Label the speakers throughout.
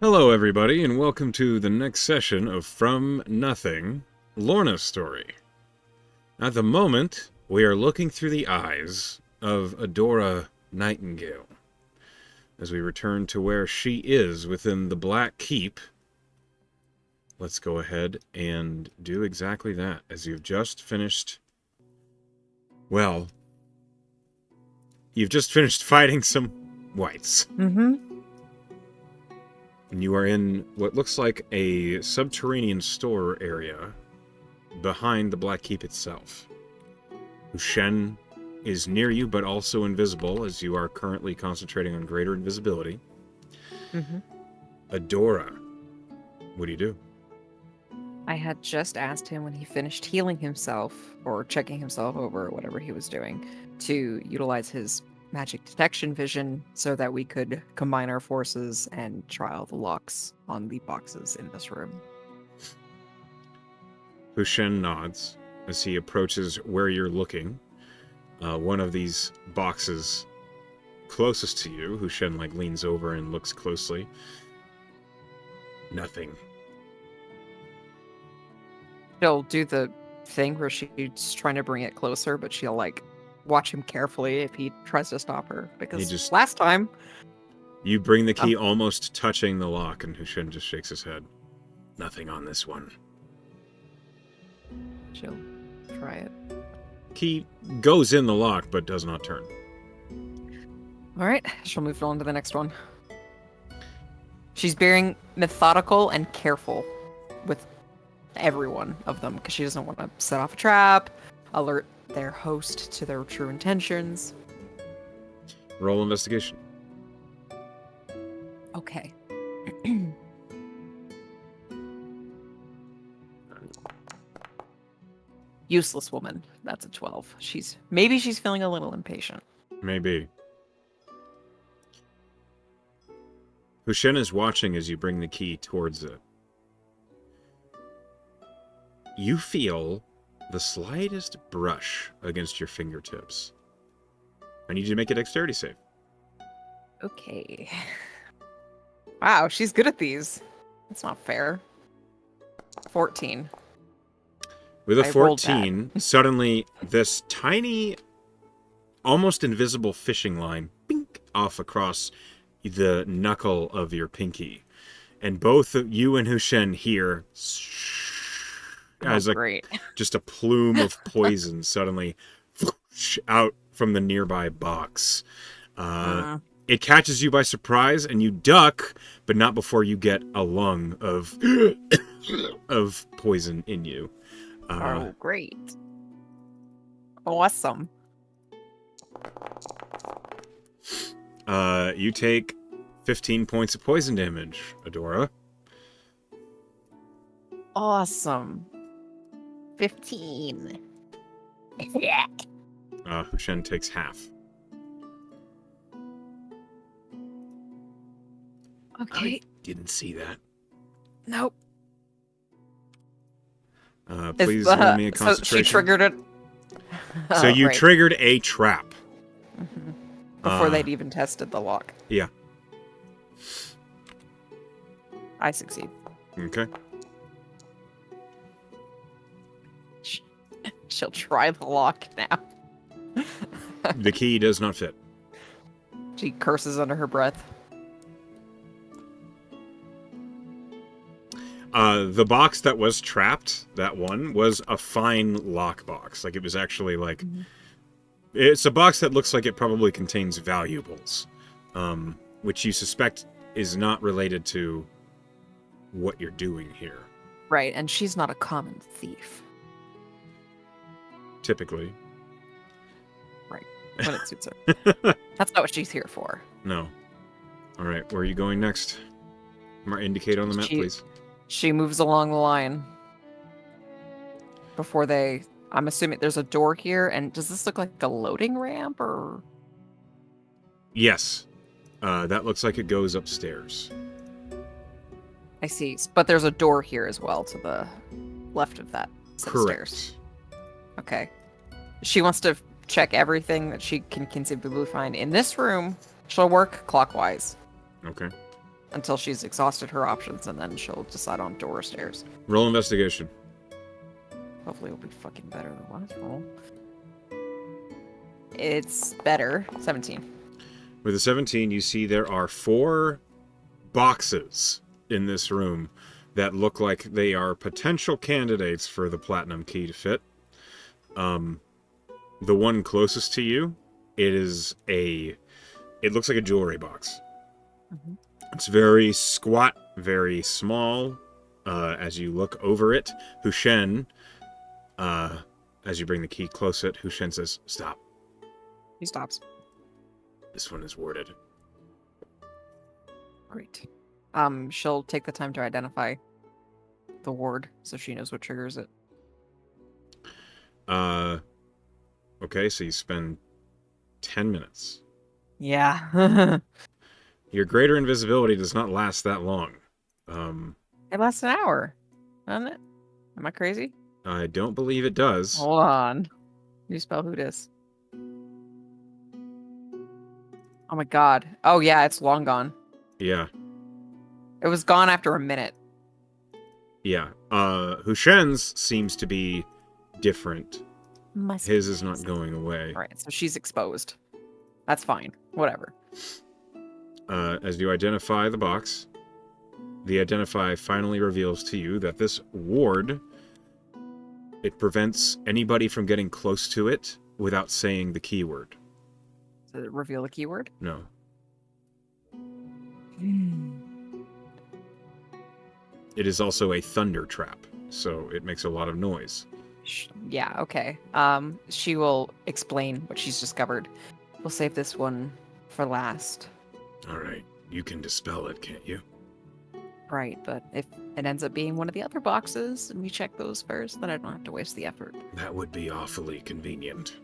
Speaker 1: Hello, everybody, and welcome to the next session of From Nothing, Lorna's story. At the moment, we are looking through the eyes of Adora Nightingale as we return to where she is within the Black Keep. Let's go ahead and do exactly that, as you've just finished... Well, you've just finished fighting some whites.
Speaker 2: Mm-hmm.
Speaker 1: And you are in what looks like a subterranean store area behind the Black Keep itself. Shen is near you, but also invisible, as you are currently concentrating on greater invisibility.
Speaker 2: Mm-hmm.
Speaker 1: Adora, what do you do?
Speaker 2: I had just asked him when he finished healing himself, or checking himself over, or whatever he was doing, to utilize his magic detection vision so that we could combine our forces and trial the locks on the boxes in this room.
Speaker 1: Hushen nods as he approaches where you're looking. One of these boxes closest to you, Hushen leans over and looks closely. Nothing.
Speaker 2: She'll do the thing where she's trying to bring it closer, but she'll watch him carefully if he tries to stop her. Because last time...
Speaker 1: You bring the key almost touching the lock, and Hushen just shakes his head. Nothing on this one.
Speaker 2: She'll try it.
Speaker 1: Key goes in the lock, but does not turn.
Speaker 2: Alright, she'll move on to the next one. She's being methodical and careful with every one of them, because she doesn't want to set off a trap, alert their host to their true intentions.
Speaker 1: Roll investigation.
Speaker 2: Okay. Useless woman. That's a 12. Maybe she's feeling a little impatient.
Speaker 1: Maybe. Hushen is watching as you bring the key towards it. You feel the slightest brush against your fingertips. I need you to make a dexterity save.
Speaker 2: Okay. Wow, she's good at these. That's not fair. 14.
Speaker 1: With a 14, suddenly this tiny, almost invisible fishing line bink, off across the knuckle of your pinky. And both you and Hushen hear as just a plume of poison suddenly out from the nearby box. It catches you by surprise, and you duck, but not before you get a lung of of poison in you.
Speaker 2: Oh, great. Awesome.
Speaker 1: You take 15 points of poison damage, Adora.
Speaker 2: Awesome. 15. Yeah.
Speaker 1: Hushen takes half.
Speaker 2: Okay.
Speaker 1: I didn't see that.
Speaker 2: Nope.
Speaker 1: Please roll me a concentration.
Speaker 2: So she triggered it.
Speaker 1: So you triggered a trap.
Speaker 2: Mm-hmm. Before they'd even tested the lock.
Speaker 1: Yeah.
Speaker 2: I succeed.
Speaker 1: Okay.
Speaker 2: She'll try the lock now.
Speaker 1: The key does not fit.
Speaker 2: She curses under her breath.
Speaker 1: The box that was trapped, that one, was a fine lock box. It was actually It's a box that looks like it probably contains valuables, which you suspect is not related to what you're doing here.
Speaker 2: Right, and she's not a common thief.
Speaker 1: Typically.
Speaker 2: Right, when it suits her. That's not what she's here for.
Speaker 1: No. Alright, where are you going next? Indicate on the map, please.
Speaker 2: She moves along the line. Before they... I'm assuming there's a door here, and does this look like a loading ramp, or...?
Speaker 1: Yes. That looks like it goes upstairs.
Speaker 2: I see. But there's a door here as well, to the left of that set of stairs. Okay. She wants to check everything that she can conceivably find in this room. She'll work clockwise.
Speaker 1: Okay.
Speaker 2: until she's exhausted her options, and then she'll decide on door or stairs.
Speaker 1: Roll investigation.
Speaker 2: Hopefully it'll be fucking better than last roll. It's better. 17.
Speaker 1: With a 17, you see there are 4 boxes in this room that look like they are potential candidates for the platinum key to fit. The one closest to you, it looks like a jewelry box.
Speaker 2: Mm-hmm.
Speaker 1: It's very squat, very small. As you look over it, Hushen, as you bring the key close to it, Hushen says, "Stop."
Speaker 2: He stops.
Speaker 1: This one is warded.
Speaker 2: Great. She'll take the time to identify the ward so she knows what triggers it.
Speaker 1: Okay, so you spend 10 minutes.
Speaker 2: Yeah.
Speaker 1: Your greater invisibility does not last that long.
Speaker 2: It lasts an hour, doesn't it? Am I crazy?
Speaker 1: I don't believe it does.
Speaker 2: Hold on. New spell, who dis? Oh my god. Oh yeah, it's long gone.
Speaker 1: Yeah.
Speaker 2: It was gone after a minute.
Speaker 1: Yeah. Hushen's seems to be different. His is not going away.
Speaker 2: Alright, so she's exposed. That's fine. Whatever.
Speaker 1: As you identify the box, the identify finally reveals to you that this ward, it prevents anybody from getting close to it without saying the keyword.
Speaker 2: Does it reveal the keyword?
Speaker 1: No. It is also a thunder trap, so it makes a lot of noise.
Speaker 2: Yeah, okay. She will explain what she's discovered. We'll save this one for last.
Speaker 1: Alright, you can dispel it, can't you?
Speaker 2: Right, but if it ends up being one of the other boxes and we check those first, then I don't have to waste the effort.
Speaker 1: That would be awfully convenient.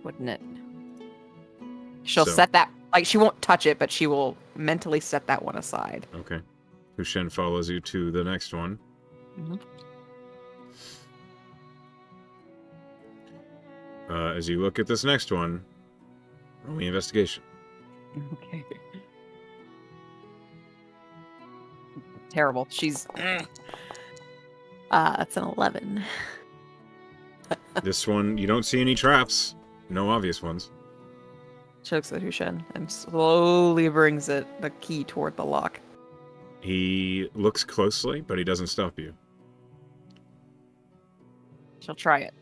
Speaker 2: Wouldn't it? She'll
Speaker 1: So-
Speaker 2: set that, like, she won't touch it, but she will mentally set that one aside.
Speaker 1: Okay. Hushen follows you to the next one.
Speaker 2: Mhm.
Speaker 1: As you look at this next one, roll me investigation.
Speaker 2: Okay. Terrible. She's. That's an 11.
Speaker 1: This one, you don't see any traps. No obvious ones.
Speaker 2: She looks at Hushen and slowly brings the key toward the lock.
Speaker 1: He looks closely, but he doesn't stop you.
Speaker 2: She'll try it.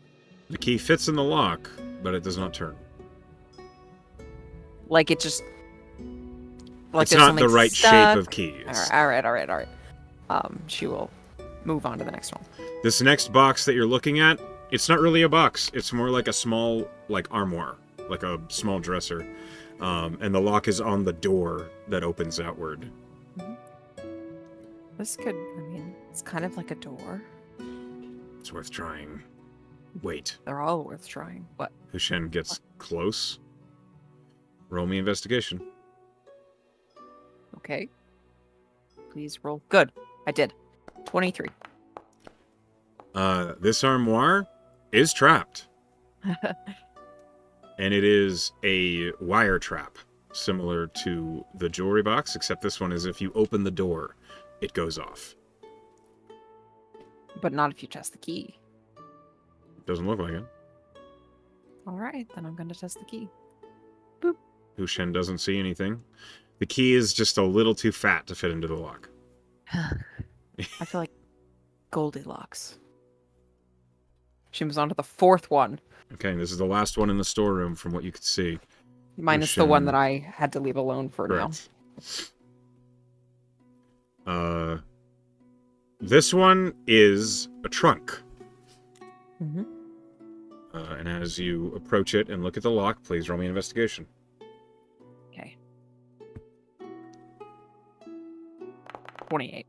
Speaker 1: The key fits in the lock, but it does not turn.
Speaker 2: Like it just. Like
Speaker 1: It's
Speaker 2: there's
Speaker 1: not the
Speaker 2: something
Speaker 1: right
Speaker 2: stuck.
Speaker 1: shape of key.
Speaker 2: All right. She will move on to the next one.
Speaker 1: This next box that you're looking at, it's not really a box. It's more like a small, like, armoire. Like a small dresser. And the lock is on the door that opens outward.
Speaker 2: This could, I mean, it's kind of like a door.
Speaker 1: It's worth trying. Wait.
Speaker 2: They're all worth trying. What?
Speaker 1: Hushen gets close. Roll me investigation.
Speaker 2: Okay. Please roll. Good. I did. 23.
Speaker 1: This armoire is trapped. And it is a wire trap, similar to the jewelry box, except this one is if you open the door, it goes off.
Speaker 2: But not if you test the key.
Speaker 1: Doesn't look like it.
Speaker 2: All right, then I'm going to test the key.
Speaker 1: Hushen doesn't see anything. The key is just a little too fat to fit into the lock.
Speaker 2: I feel like Goldilocks. She moves on to the fourth one.
Speaker 1: Okay, this is the last one in the storeroom from what you could see.
Speaker 2: Minus the one that I had to leave alone for
Speaker 1: Correct. This one is a trunk.
Speaker 2: now.
Speaker 1: And as you approach it and look at the lock, please roll me an investigation.
Speaker 2: Okay. 28.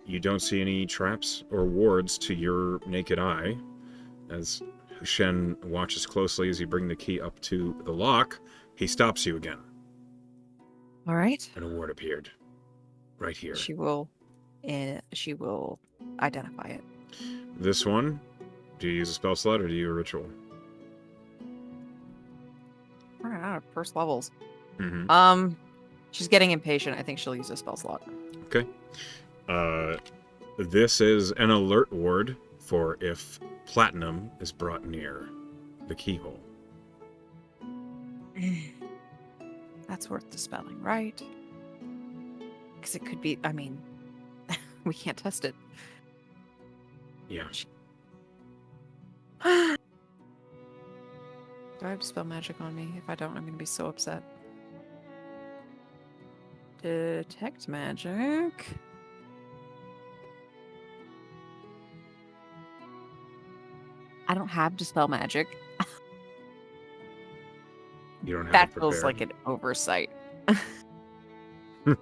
Speaker 1: You don't see any traps or wards to your naked eye. As Hushen watches closely as you bring the key up to the lock, he stops you again.
Speaker 2: All right.
Speaker 1: And a ward appeared. Right here.
Speaker 2: She will identify it.
Speaker 1: This one, do you use a spell slot or do you use a ritual?
Speaker 2: running out of first levels.
Speaker 1: Mm-hmm.
Speaker 2: She's getting impatient. I think she'll use a spell slot.
Speaker 1: Okay. This is an alert ward for if platinum is brought near the keyhole.
Speaker 2: That's worth dispelling, right? Because it could be, I mean, we can't test it.
Speaker 1: Yeah.
Speaker 2: Do I have dispel magic on me? If I don't, I'm going to be so upset. Detect magic. I don't have dispel magic.
Speaker 1: You don't have
Speaker 2: That
Speaker 1: it
Speaker 2: feels
Speaker 1: prepared.
Speaker 2: like an oversight. Do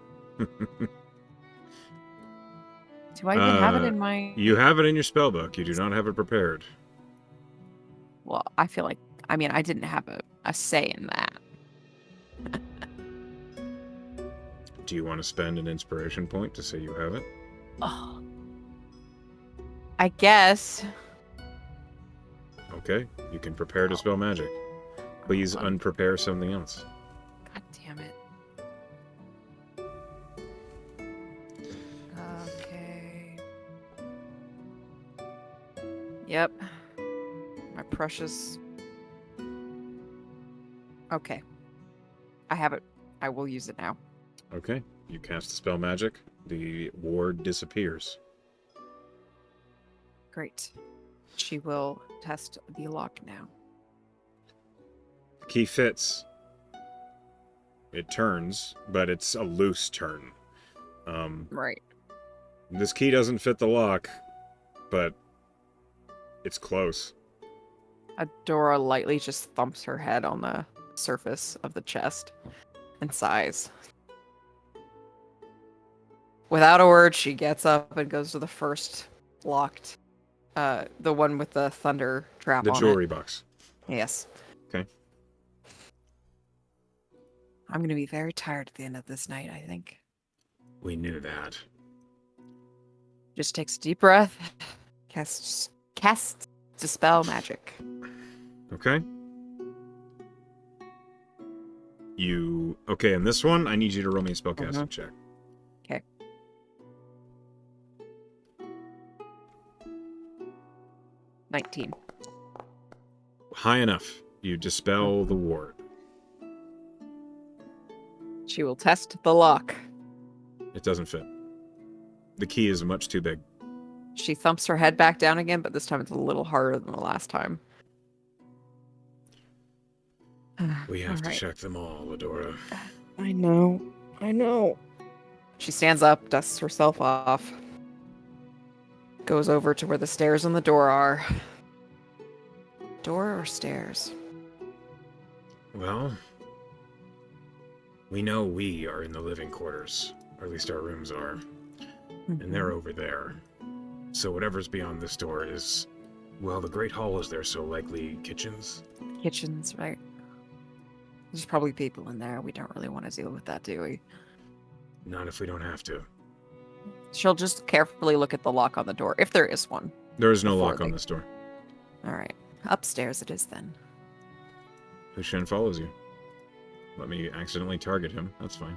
Speaker 2: I even have it in my...
Speaker 1: You have it in your spell book. You do not have it prepared.
Speaker 2: Well, I feel like... I mean, I didn't have a say in that.
Speaker 1: Do you want to spend an inspiration point to say you have it?
Speaker 2: Oh. I guess.
Speaker 1: Okay. You can prepare to spell magic. Please unprepare something else.
Speaker 2: God damn it. Okay. Yep. My precious... Okay. I have it. I will use it now.
Speaker 1: Okay. You cast the spell magic. The ward disappears.
Speaker 2: Great. She will test the lock now.
Speaker 1: The key fits. It turns, but it's a loose turn.
Speaker 2: Right.
Speaker 1: This key doesn't fit the lock, but it's close.
Speaker 2: Adora lightly just thumps her head on the surface of the chest and sighs. Without a word, she gets up and goes to the first locked, the one with the thunder trap
Speaker 1: The
Speaker 2: on
Speaker 1: jewelry
Speaker 2: it.
Speaker 1: box.
Speaker 2: Yes.
Speaker 1: Okay.
Speaker 2: I'm going to be very tired at the end of this night, I think.
Speaker 1: We knew that.
Speaker 2: Just takes a deep breath, casts Dispel Magic.
Speaker 1: Okay. Okay, in this one, I need you to roll me a spellcasting check.
Speaker 2: Okay. $19.
Speaker 1: High enough. You dispel the ward.
Speaker 2: She will test the lock.
Speaker 1: It doesn't fit. The key is much too big.
Speaker 2: She thumps her head back down again, but this time it's a little harder than the last time.
Speaker 1: We have to check them all, Adora.
Speaker 2: I know. She stands up, dusts herself off, goes over to where the stairs and the door are. Door or stairs?
Speaker 1: Well, we know we are in the living quarters, or at least our rooms are, and they're over there. So whatever's beyond this door is, well, the Great Hall is there, so likely kitchens?
Speaker 2: Kitchens, right? There's probably people in there. We don't really want to deal with that, do we?
Speaker 1: Not if we don't have to.
Speaker 2: She'll just carefully look at the lock on the door, if there is one.
Speaker 1: There is no lock on this door.
Speaker 2: All right. Upstairs it is then.
Speaker 1: Hushen follows you. Let me accidentally target him. That's fine.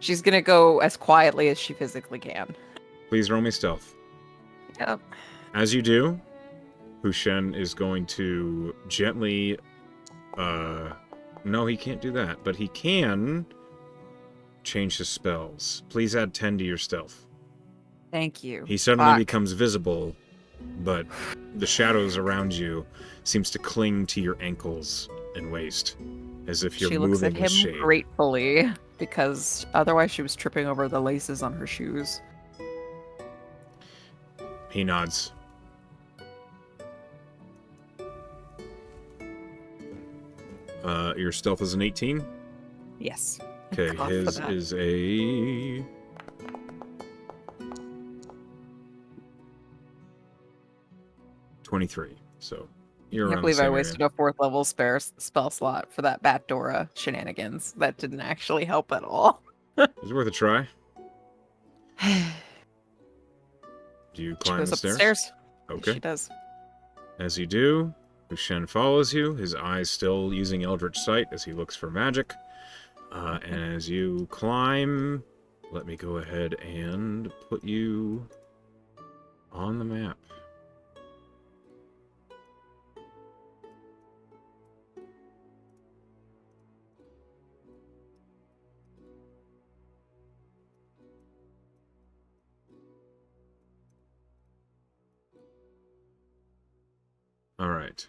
Speaker 2: She's going to go as quietly as she physically can.
Speaker 1: Please roll me stealth.
Speaker 2: Yep.
Speaker 1: As you do, Hushen is going to gently... No, he can't do that, but he can change his spells. Please add 10 to your stealth.
Speaker 2: Thank you.
Speaker 1: He suddenly becomes visible, but the shadows around you seems to cling to your ankles and waist, as if you're moving with shade.
Speaker 2: She looks at him gratefully, because otherwise she was tripping over the laces on her shoes.
Speaker 1: He nods. Your stealth is an 18?
Speaker 2: Yes.
Speaker 1: Okay, his is a... 23. So you're
Speaker 2: I can't believe I wasted a 4th level spell slot for that Batdora shenanigans. That didn't actually help at all.
Speaker 1: It's worth a try. Do you climb the stairs?
Speaker 2: Upstairs.
Speaker 1: Okay.
Speaker 2: Yes, she does.
Speaker 1: As you do, Shen follows you, his eyes still using Eldritch Sight as he looks for magic. And as you climb, let me go ahead and put you on the map. All right.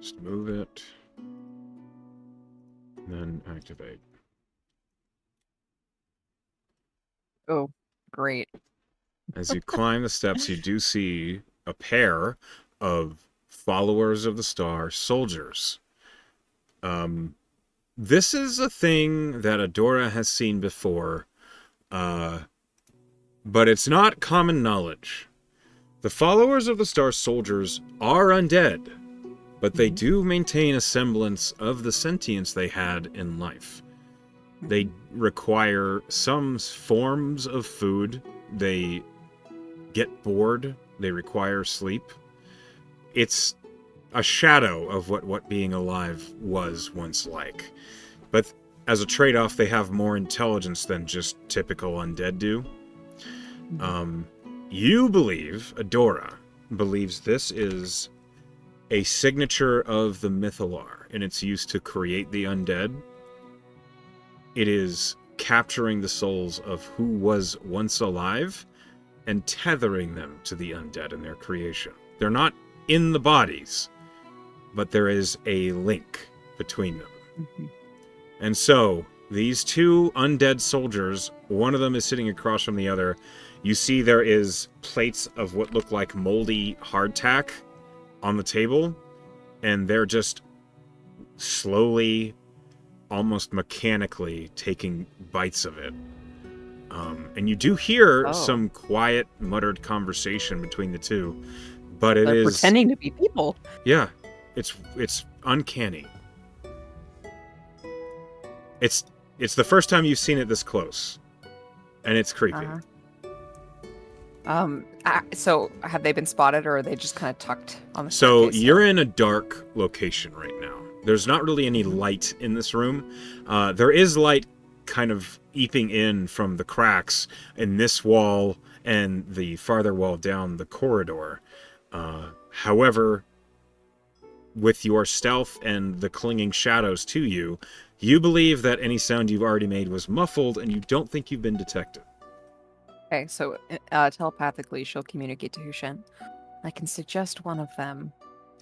Speaker 1: Just move it. And then activate.
Speaker 2: Oh, great.
Speaker 1: As you climb the steps, you do see a pair of followers of the star soldiers. This is a thing that Adora has seen before, but it's not common knowledge. The followers of the star soldiers are undead, but they do maintain a semblance of the sentience they had in life. They require some forms of food. They get bored. They require sleep. It's a shadow of what being alive was once like. But as a trade-off, they have more intelligence than just typical undead do. You believe, Adora believes this is a signature of the Mythalar, and it's used to create the undead. It is capturing the souls of who was once alive and tethering them to the undead in their creation. They're not in the bodies, but there is a link between them. And so, these two undead soldiers, one of them is sitting across from the other. You see there is plates of what look like moldy hardtack on the table, and they're just slowly, almost mechanically taking bites of it. And you do hear some quiet, muttered conversation between the two, but they're
Speaker 2: pretending to be people.
Speaker 1: Yeah, it's uncanny. It's the first time you've seen it this close, and it's creepy.
Speaker 2: So have they been spotted, or are they just kind of tucked on the
Speaker 1: So
Speaker 2: staircase?
Speaker 1: You're in a dark location right now. There's not really any light in this room. There is light kind of eeping in from the cracks in this wall and the farther wall down the corridor. However, with your stealth and the clinging shadows to you, you believe that any sound you've already made was muffled, and you don't think you've been detected.
Speaker 2: Okay, so telepathically she'll communicate to Hushen. I can suggest one of them.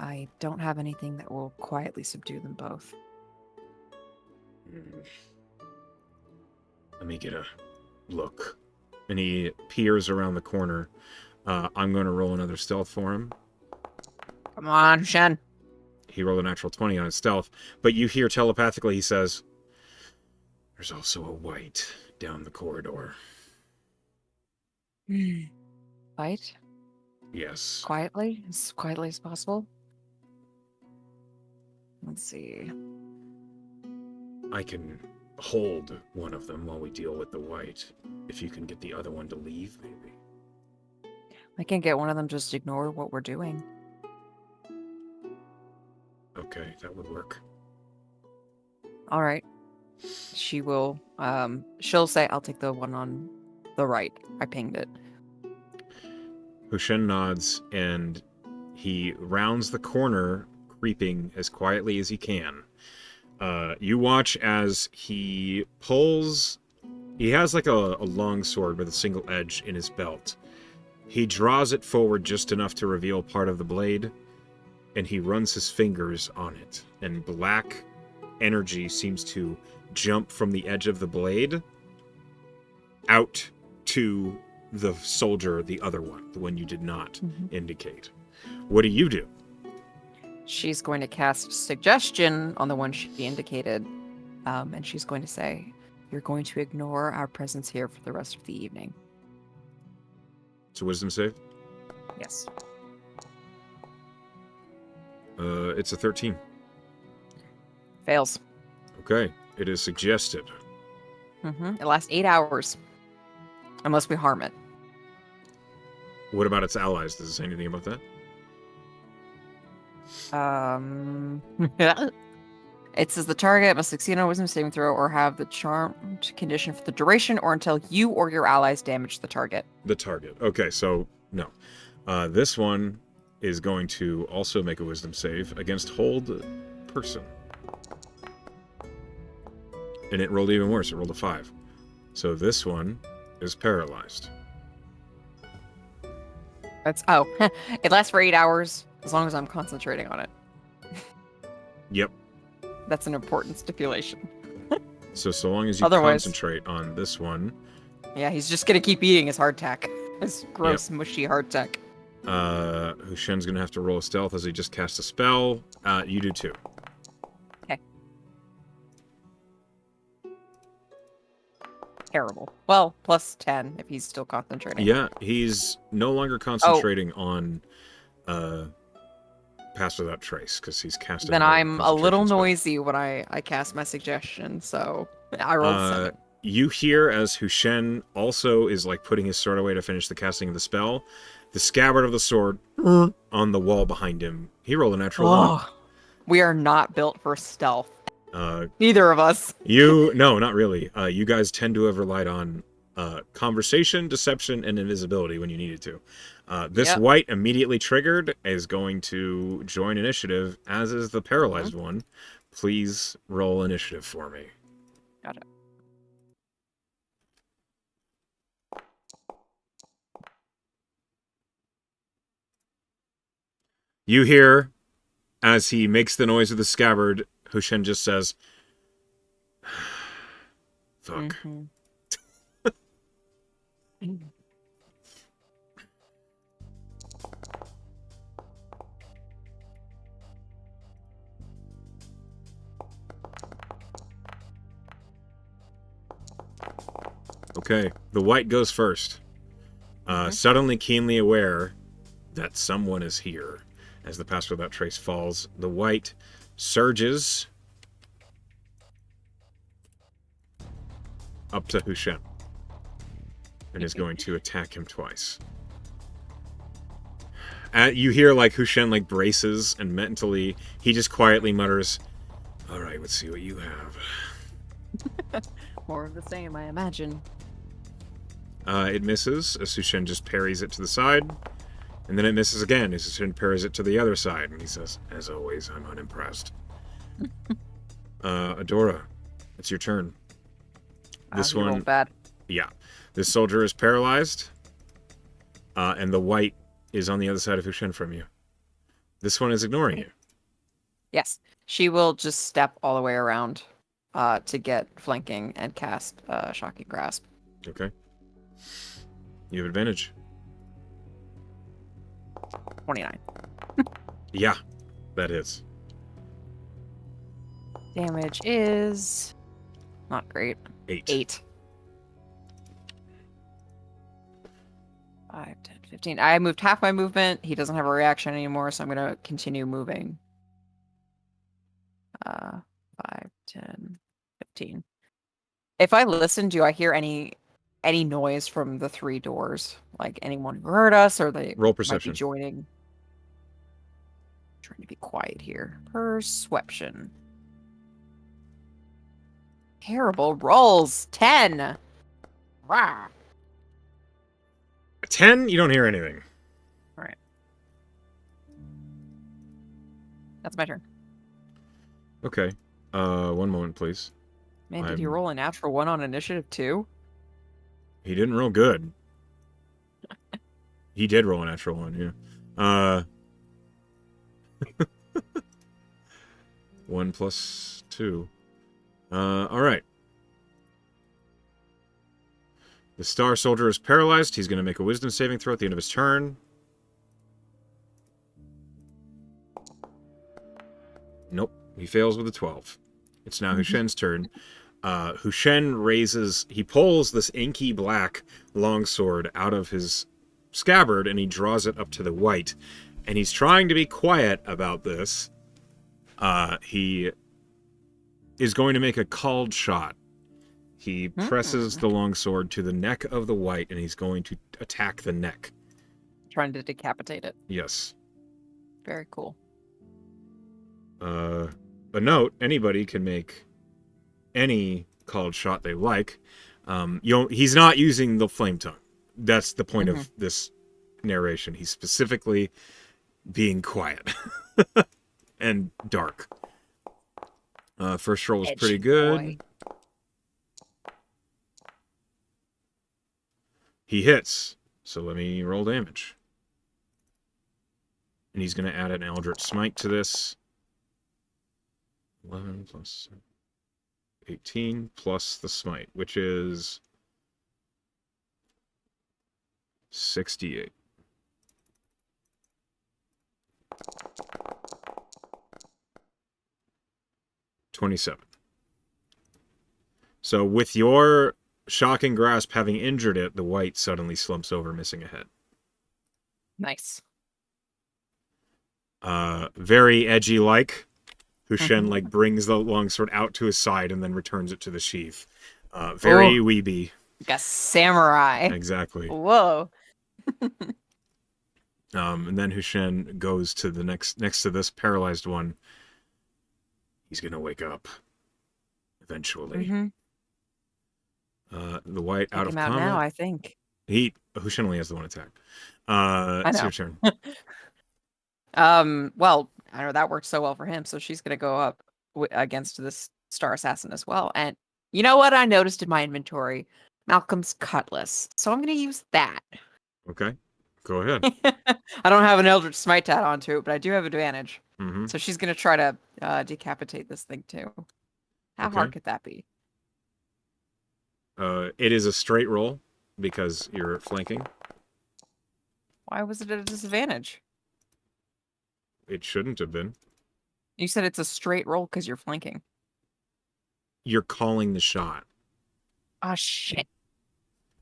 Speaker 2: I don't have anything that will quietly subdue them both.
Speaker 1: Let me get a look. And he peers around the corner. I'm going to roll another stealth for him.
Speaker 2: Come on, Hushen.
Speaker 1: He rolled a natural 20 on his stealth, but you hear telepathically he says, "There's also a white down the corridor."
Speaker 2: White?
Speaker 1: Yes.
Speaker 2: Quietly? As quietly as possible? Let's see.
Speaker 1: I can hold one of them while we deal with the white. If you can get the other one to leave, maybe.
Speaker 2: I can get one of them just ignore what we're doing.
Speaker 1: Okay, that would work.
Speaker 2: All right. She will, she'll say, I'll take the one on the right. I pinged it.
Speaker 1: Hushen nods, and he rounds the corner, creeping as quietly as he can. You watch as he pulls... He has like a long sword with a single edge in his belt. He draws it forward just enough to reveal part of the blade, and he runs his fingers on it, and black energy seems to jump from the edge of the blade out to the soldier, the other one, the one you did not indicate. What do you do?
Speaker 2: She's going to cast suggestion on the one she indicated, and she's going to say, "You're going to ignore our presence here for the rest of the evening."
Speaker 1: It's a wisdom save?
Speaker 2: Yes.
Speaker 1: It's a 13.
Speaker 2: Fails.
Speaker 1: Okay, it is suggested.
Speaker 2: It lasts 8 hours. Unless we harm it.
Speaker 1: What about its allies? Does it say anything about that?
Speaker 2: It says the target must succeed on a wisdom saving throw or have the charmed condition for the duration or until you or your allies damage the target.
Speaker 1: The target. Okay, so no. This one is going to also make a wisdom save against hold person. And it rolled even worse. It rolled a 5. So this one is paralyzed.
Speaker 2: It lasts for 8 hours as long as I'm concentrating on it.
Speaker 1: Yep.
Speaker 2: That's an important stipulation.
Speaker 1: So long as you
Speaker 2: Otherwise,
Speaker 1: concentrate on this one.
Speaker 2: Yeah, he's just gonna keep eating his hardtack. His gross, mushy hardtack.
Speaker 1: Hushen's gonna have to roll a stealth as he just cast a spell. You do too.
Speaker 2: Okay. Terrible. Well, plus 10 if he's still concentrating.
Speaker 1: Yeah, he's no longer concentrating on Pass Without Trace, because he's casting.
Speaker 2: Then I'm a little noisy when I cast my suggestion, so I rolled 7.
Speaker 1: You hear as Hushen also is like putting his sword away to finish the casting of the spell, the scabbard of the sword on the wall behind him. He rolled a natural 1.
Speaker 2: We are not built for stealth. Neither of us.
Speaker 1: No, not really. You guys tend to have relied on conversation, deception, and invisibility when you needed to. This white immediately triggered is going to join initiative, as is the paralyzed one. Please roll initiative for me.
Speaker 2: Got it.
Speaker 1: You hear, as he makes the noise of the scabbard, Hushen just says, fuck. Okay, the white goes first. Suddenly keenly aware that someone is here. As the Pass Without Trace falls, the white surges up to Hushen and is going to attack him twice. You hear like Hushen like braces, and mentally he just quietly mutters, "All right, let's see what you have."
Speaker 2: More of the same, I imagine.
Speaker 1: It misses as Hushen just parries it to the side. And then it misses again as Hushen parries it to the other side. And he says, "As always, I'm unimpressed." Adora, it's your turn. This one...
Speaker 2: bad.
Speaker 1: Yeah. This soldier is paralyzed. And the white is on the other side of Hushen from you. This one is ignoring you.
Speaker 2: Yes. She will just step all the way around to get flanking and cast Shocking Grasp.
Speaker 1: Okay. You have advantage.
Speaker 2: 29.
Speaker 1: Yeah, that is.
Speaker 2: Damage is not great. 8. 5, 10, 15. I moved half my movement. He doesn't have a reaction anymore, so I'm going to continue moving. 5, 10, 15. If I listen, do I hear any noise from the 3 doors? Like anyone who heard us, or they
Speaker 1: roll perception.
Speaker 2: Might be joining? I'm trying to be quiet here. Perception. Terrible rolls. 10. Rah.
Speaker 1: 10? You don't hear anything.
Speaker 2: All right. That's my turn.
Speaker 1: Okay. One moment, please.
Speaker 2: Man, did he roll a natural 1 on initiative too?
Speaker 1: He didn't roll good. He did roll a natural 1, yeah. 1 plus 2. Alright. The Star Soldier is paralyzed. He's going to make a wisdom saving throw at the end of his turn. Nope. He fails with a 12. It's now Hushen's turn. Hushen he pulls this inky black longsword out of his scabbard, and he draws it up to the white. And he's trying to be quiet about this. He is going to make a called shot. He presses the longsword to the neck of the white, and he's going to attack the neck.
Speaker 2: Trying to decapitate it.
Speaker 1: Yes.
Speaker 2: Very cool.
Speaker 1: A note, anybody can make any called shot they like. He's not using the flame tongue. That's the point of this narration. He's specifically being quiet and dark. First roll was pretty good.
Speaker 2: Boy.
Speaker 1: He hits, so let me roll damage. And he's going to add an Eldritch Smite to this. 11 plus 18 plus the Smite, which is 68. $27. So with your shocking grasp having injured it, the white suddenly slumps over, missing a head.
Speaker 2: Nice.
Speaker 1: Very edgy like. Hushen like brings the longsword out to his side and then returns it to the sheath. Very weeby.
Speaker 2: Like a samurai.
Speaker 1: Exactly.
Speaker 2: Whoa.
Speaker 1: And then Hushen goes to the next to this paralyzed one. He's gonna wake up eventually. The white out of combat.
Speaker 2: Now, I think.
Speaker 1: Hushen only has the one attack. It's your turn.
Speaker 2: Well, I know that worked so well for him, so she's gonna go up against this Star Assassin as well. And you know what I noticed in my inventory? Malcolm's cutlass. So I'm gonna use that.
Speaker 1: Okay. Go ahead.
Speaker 2: I don't have an Eldritch Smite to add onto it, but I do have advantage.
Speaker 1: Mm-hmm.
Speaker 2: So she's gonna try to decapitate this thing too. How hard could that be?
Speaker 1: It is a straight roll because you're flanking.
Speaker 2: Why was it at a disadvantage?
Speaker 1: It shouldn't have been.
Speaker 2: You said it's a straight roll because you're flanking.
Speaker 1: You're calling the shot.
Speaker 2: Oh, shit.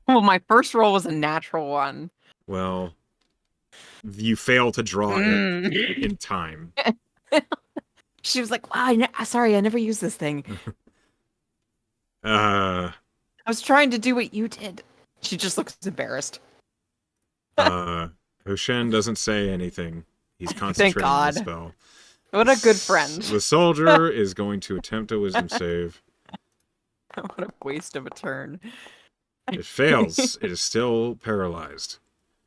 Speaker 2: Well, my first roll was a natural one.
Speaker 1: Well, you fail to draw it in time.
Speaker 2: She was like, wow, sorry, I never used this thing. I was trying to do what you did. She just looks embarrassed.
Speaker 1: Hushen doesn't say anything. He's concentrating on the spell.
Speaker 2: What a good friend.
Speaker 1: The soldier is going to attempt a wisdom save.
Speaker 2: What a waste of a turn.
Speaker 1: It fails. It is still paralyzed.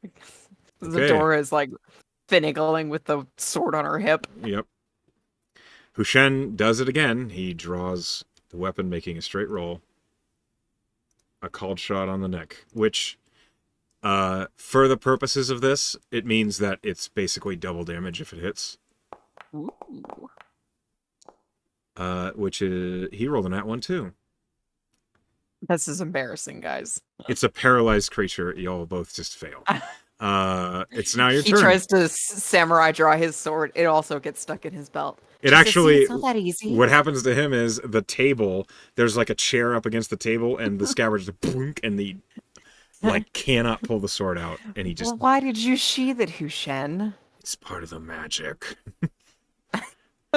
Speaker 1: Okay.
Speaker 2: Adora is like finagling with the sword on her hip.
Speaker 1: Yep. Hushen does it again. He draws the weapon, making a straight roll. A called shot on the neck, which, for the purposes of this, it means that it's basically double damage if it hits.
Speaker 2: Ooh.
Speaker 1: Which is, he rolled a nat one too.
Speaker 2: This is embarrassing, guys.
Speaker 1: It's a paralyzed creature. Y'all both just fail. It's now your turn.
Speaker 2: He tries to samurai draw his sword. It also gets stuck in his belt.
Speaker 1: It actually,
Speaker 2: it's not that easy.
Speaker 1: What happens to him is the table, there's like a chair up against the table, and the scabbard just boink, and the like cannot pull the sword out, and he just.
Speaker 2: Well, why did you sheath it, Hushen?
Speaker 1: It's part of the magic.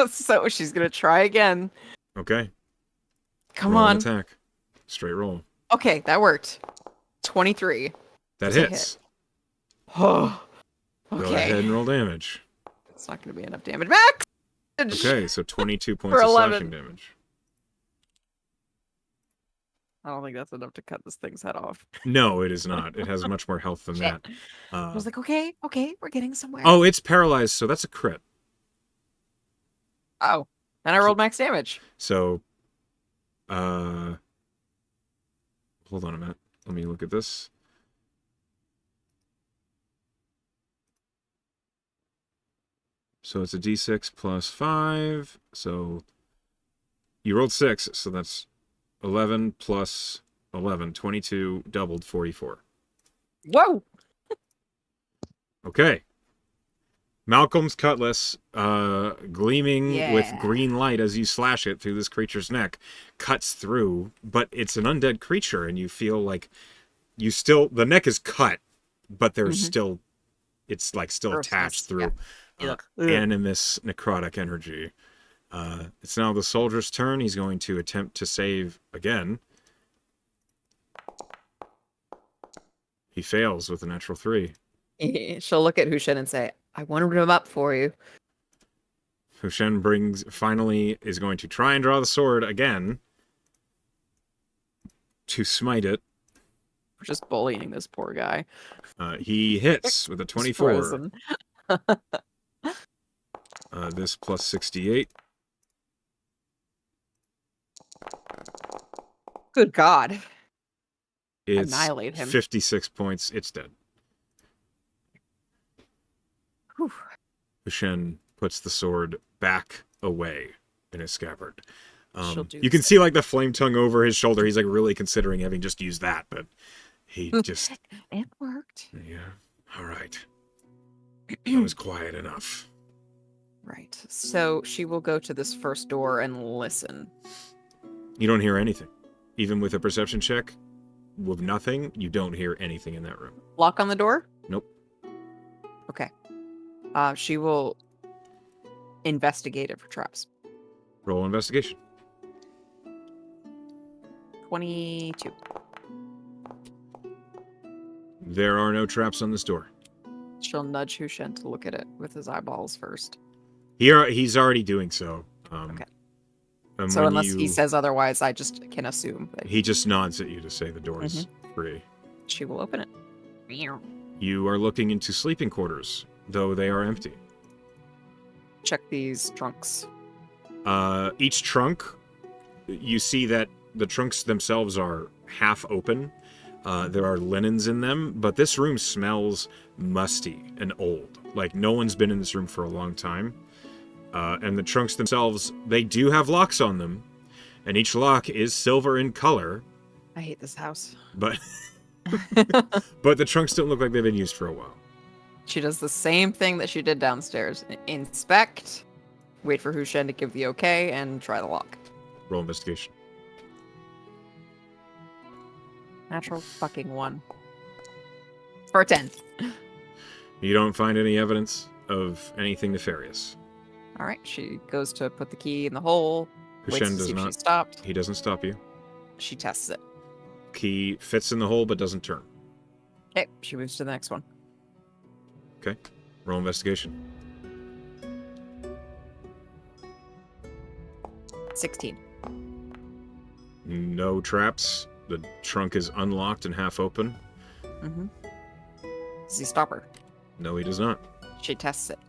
Speaker 2: So she's gonna try again.
Speaker 1: Okay.
Speaker 2: Come
Speaker 1: roll
Speaker 2: on.
Speaker 1: An attack. Straight roll.
Speaker 2: Okay, that worked. 23.
Speaker 1: That hits.
Speaker 2: Oh. Okay.
Speaker 1: Go ahead and roll damage.
Speaker 2: It's not gonna be enough damage. Max.
Speaker 1: Okay, so 22 points of slashing damage.
Speaker 2: I don't think that's enough to cut this thing's head off.
Speaker 1: No, it is not. It has much more health than that.
Speaker 2: I was like, okay, we're getting somewhere.
Speaker 1: Oh, it's paralyzed, so that's a crit.
Speaker 2: Oh, and I rolled max damage.
Speaker 1: So, hold on a minute. Let me look at this. So it's a d6 plus 5. So you rolled 6, so that's 11 plus 11. 22 doubled 44.
Speaker 2: Whoa!
Speaker 1: Okay. Malcolm's cutlass, gleaming with green light as you slash it through this creature's neck, cuts through, but it's an undead creature, and you feel like the neck is cut, but there's still, it's like still attached through animus necrotic energy. It's now the soldier's turn. He's going to attempt to save again. He fails with a natural 3.
Speaker 2: She'll look at Hushen and say, I warmed him up for you.
Speaker 1: Hushen finally is going to try and draw the sword again to smite it.
Speaker 2: We're just bullying this poor guy.
Speaker 1: He hits with a 24. This plus 68.
Speaker 2: Good God.
Speaker 1: It's
Speaker 2: Annihilate him.
Speaker 1: 56 points. It's dead.
Speaker 2: Whew.
Speaker 1: Hushen puts the sword back away in his scabbard. You can
Speaker 2: same.
Speaker 1: see like the flame tongue over his shoulder. He's like really considering having just used that, but he just...
Speaker 2: It worked.
Speaker 1: Yeah. All right. That was quiet enough.
Speaker 2: Right. So she will go to this first door and listen.
Speaker 1: You don't hear anything. Even with a perception check, with nothing, you don't hear anything in that room.
Speaker 2: Lock on the door?
Speaker 1: Nope.
Speaker 2: Okay. She will investigate it for traps.
Speaker 1: Roll investigation.
Speaker 2: 22.
Speaker 1: There are no traps on this door.
Speaker 2: She'll nudge Hushen to look at it with his eyeballs first.
Speaker 1: He's already doing so.
Speaker 2: Okay.
Speaker 1: And
Speaker 2: So
Speaker 1: when
Speaker 2: unless he says otherwise, I just can assume that
Speaker 1: he just nods at you to say the door is free.
Speaker 2: she will open it.
Speaker 1: You are looking into sleeping quarters, though they are empty.
Speaker 2: Check these trunks.
Speaker 1: Each trunk, you see that the trunks themselves are half open. There are linens in them, but this room smells musty and old. Like no one's been in this room for a long time. And the trunks themselves, they do have locks on them, and each lock is silver in color.
Speaker 2: I hate this house.
Speaker 1: But but the trunks don't look like they've been used for a while.
Speaker 2: She does the same thing that she did downstairs. Inspect, wait for Hushen to give the okay, and try the lock.
Speaker 1: Roll investigation.
Speaker 2: Natural fucking 1. For a 10.
Speaker 1: You don't find any evidence of anything nefarious.
Speaker 2: All right, she goes to put the key in the hole. Waits
Speaker 1: Hushen
Speaker 2: to
Speaker 1: does
Speaker 2: see if
Speaker 1: not.
Speaker 2: she stopped.
Speaker 1: He doesn't stop you.
Speaker 2: She tests it.
Speaker 1: Key fits in the hole but doesn't turn.
Speaker 2: Okay, she moves to the next one.
Speaker 1: Okay. Roll investigation.
Speaker 2: 16.
Speaker 1: No traps. The trunk is unlocked and half open.
Speaker 2: Mm-hmm. Does he stop her?
Speaker 1: No, he does not.
Speaker 2: She tests it.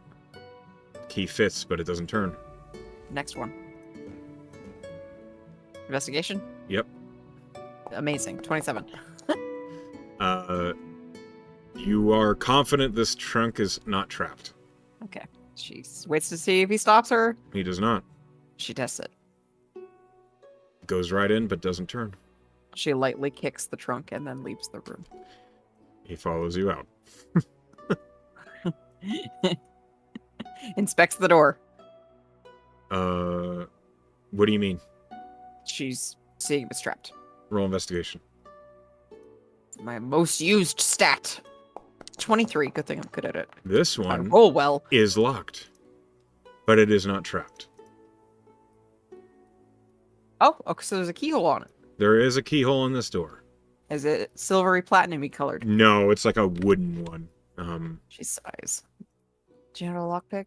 Speaker 1: Key fits, but it doesn't turn.
Speaker 2: Next one. Investigation?
Speaker 1: Yep.
Speaker 2: Amazing. 27.
Speaker 1: You are confident this trunk is not trapped.
Speaker 2: Okay. She waits to see if he stops her.
Speaker 1: He does not.
Speaker 2: She tests it.
Speaker 1: Goes right in, but doesn't turn.
Speaker 2: She lightly kicks the trunk and then leaves the room.
Speaker 1: He follows you out.
Speaker 2: Inspects the door.
Speaker 1: What do you mean?
Speaker 2: She's seeing if it's trapped.
Speaker 1: Roll investigation.
Speaker 2: My most used stat. 23. Good thing I'm good at it.
Speaker 1: This
Speaker 2: I
Speaker 1: one
Speaker 2: roll well.
Speaker 1: is locked, but it is not trapped.
Speaker 2: Oh, okay, so there's a keyhole on it.
Speaker 1: There is a keyhole in this door.
Speaker 2: Is it silvery platinum-y colored?
Speaker 1: No, it's like a wooden one.
Speaker 2: She sighs. Do you have a lockpick?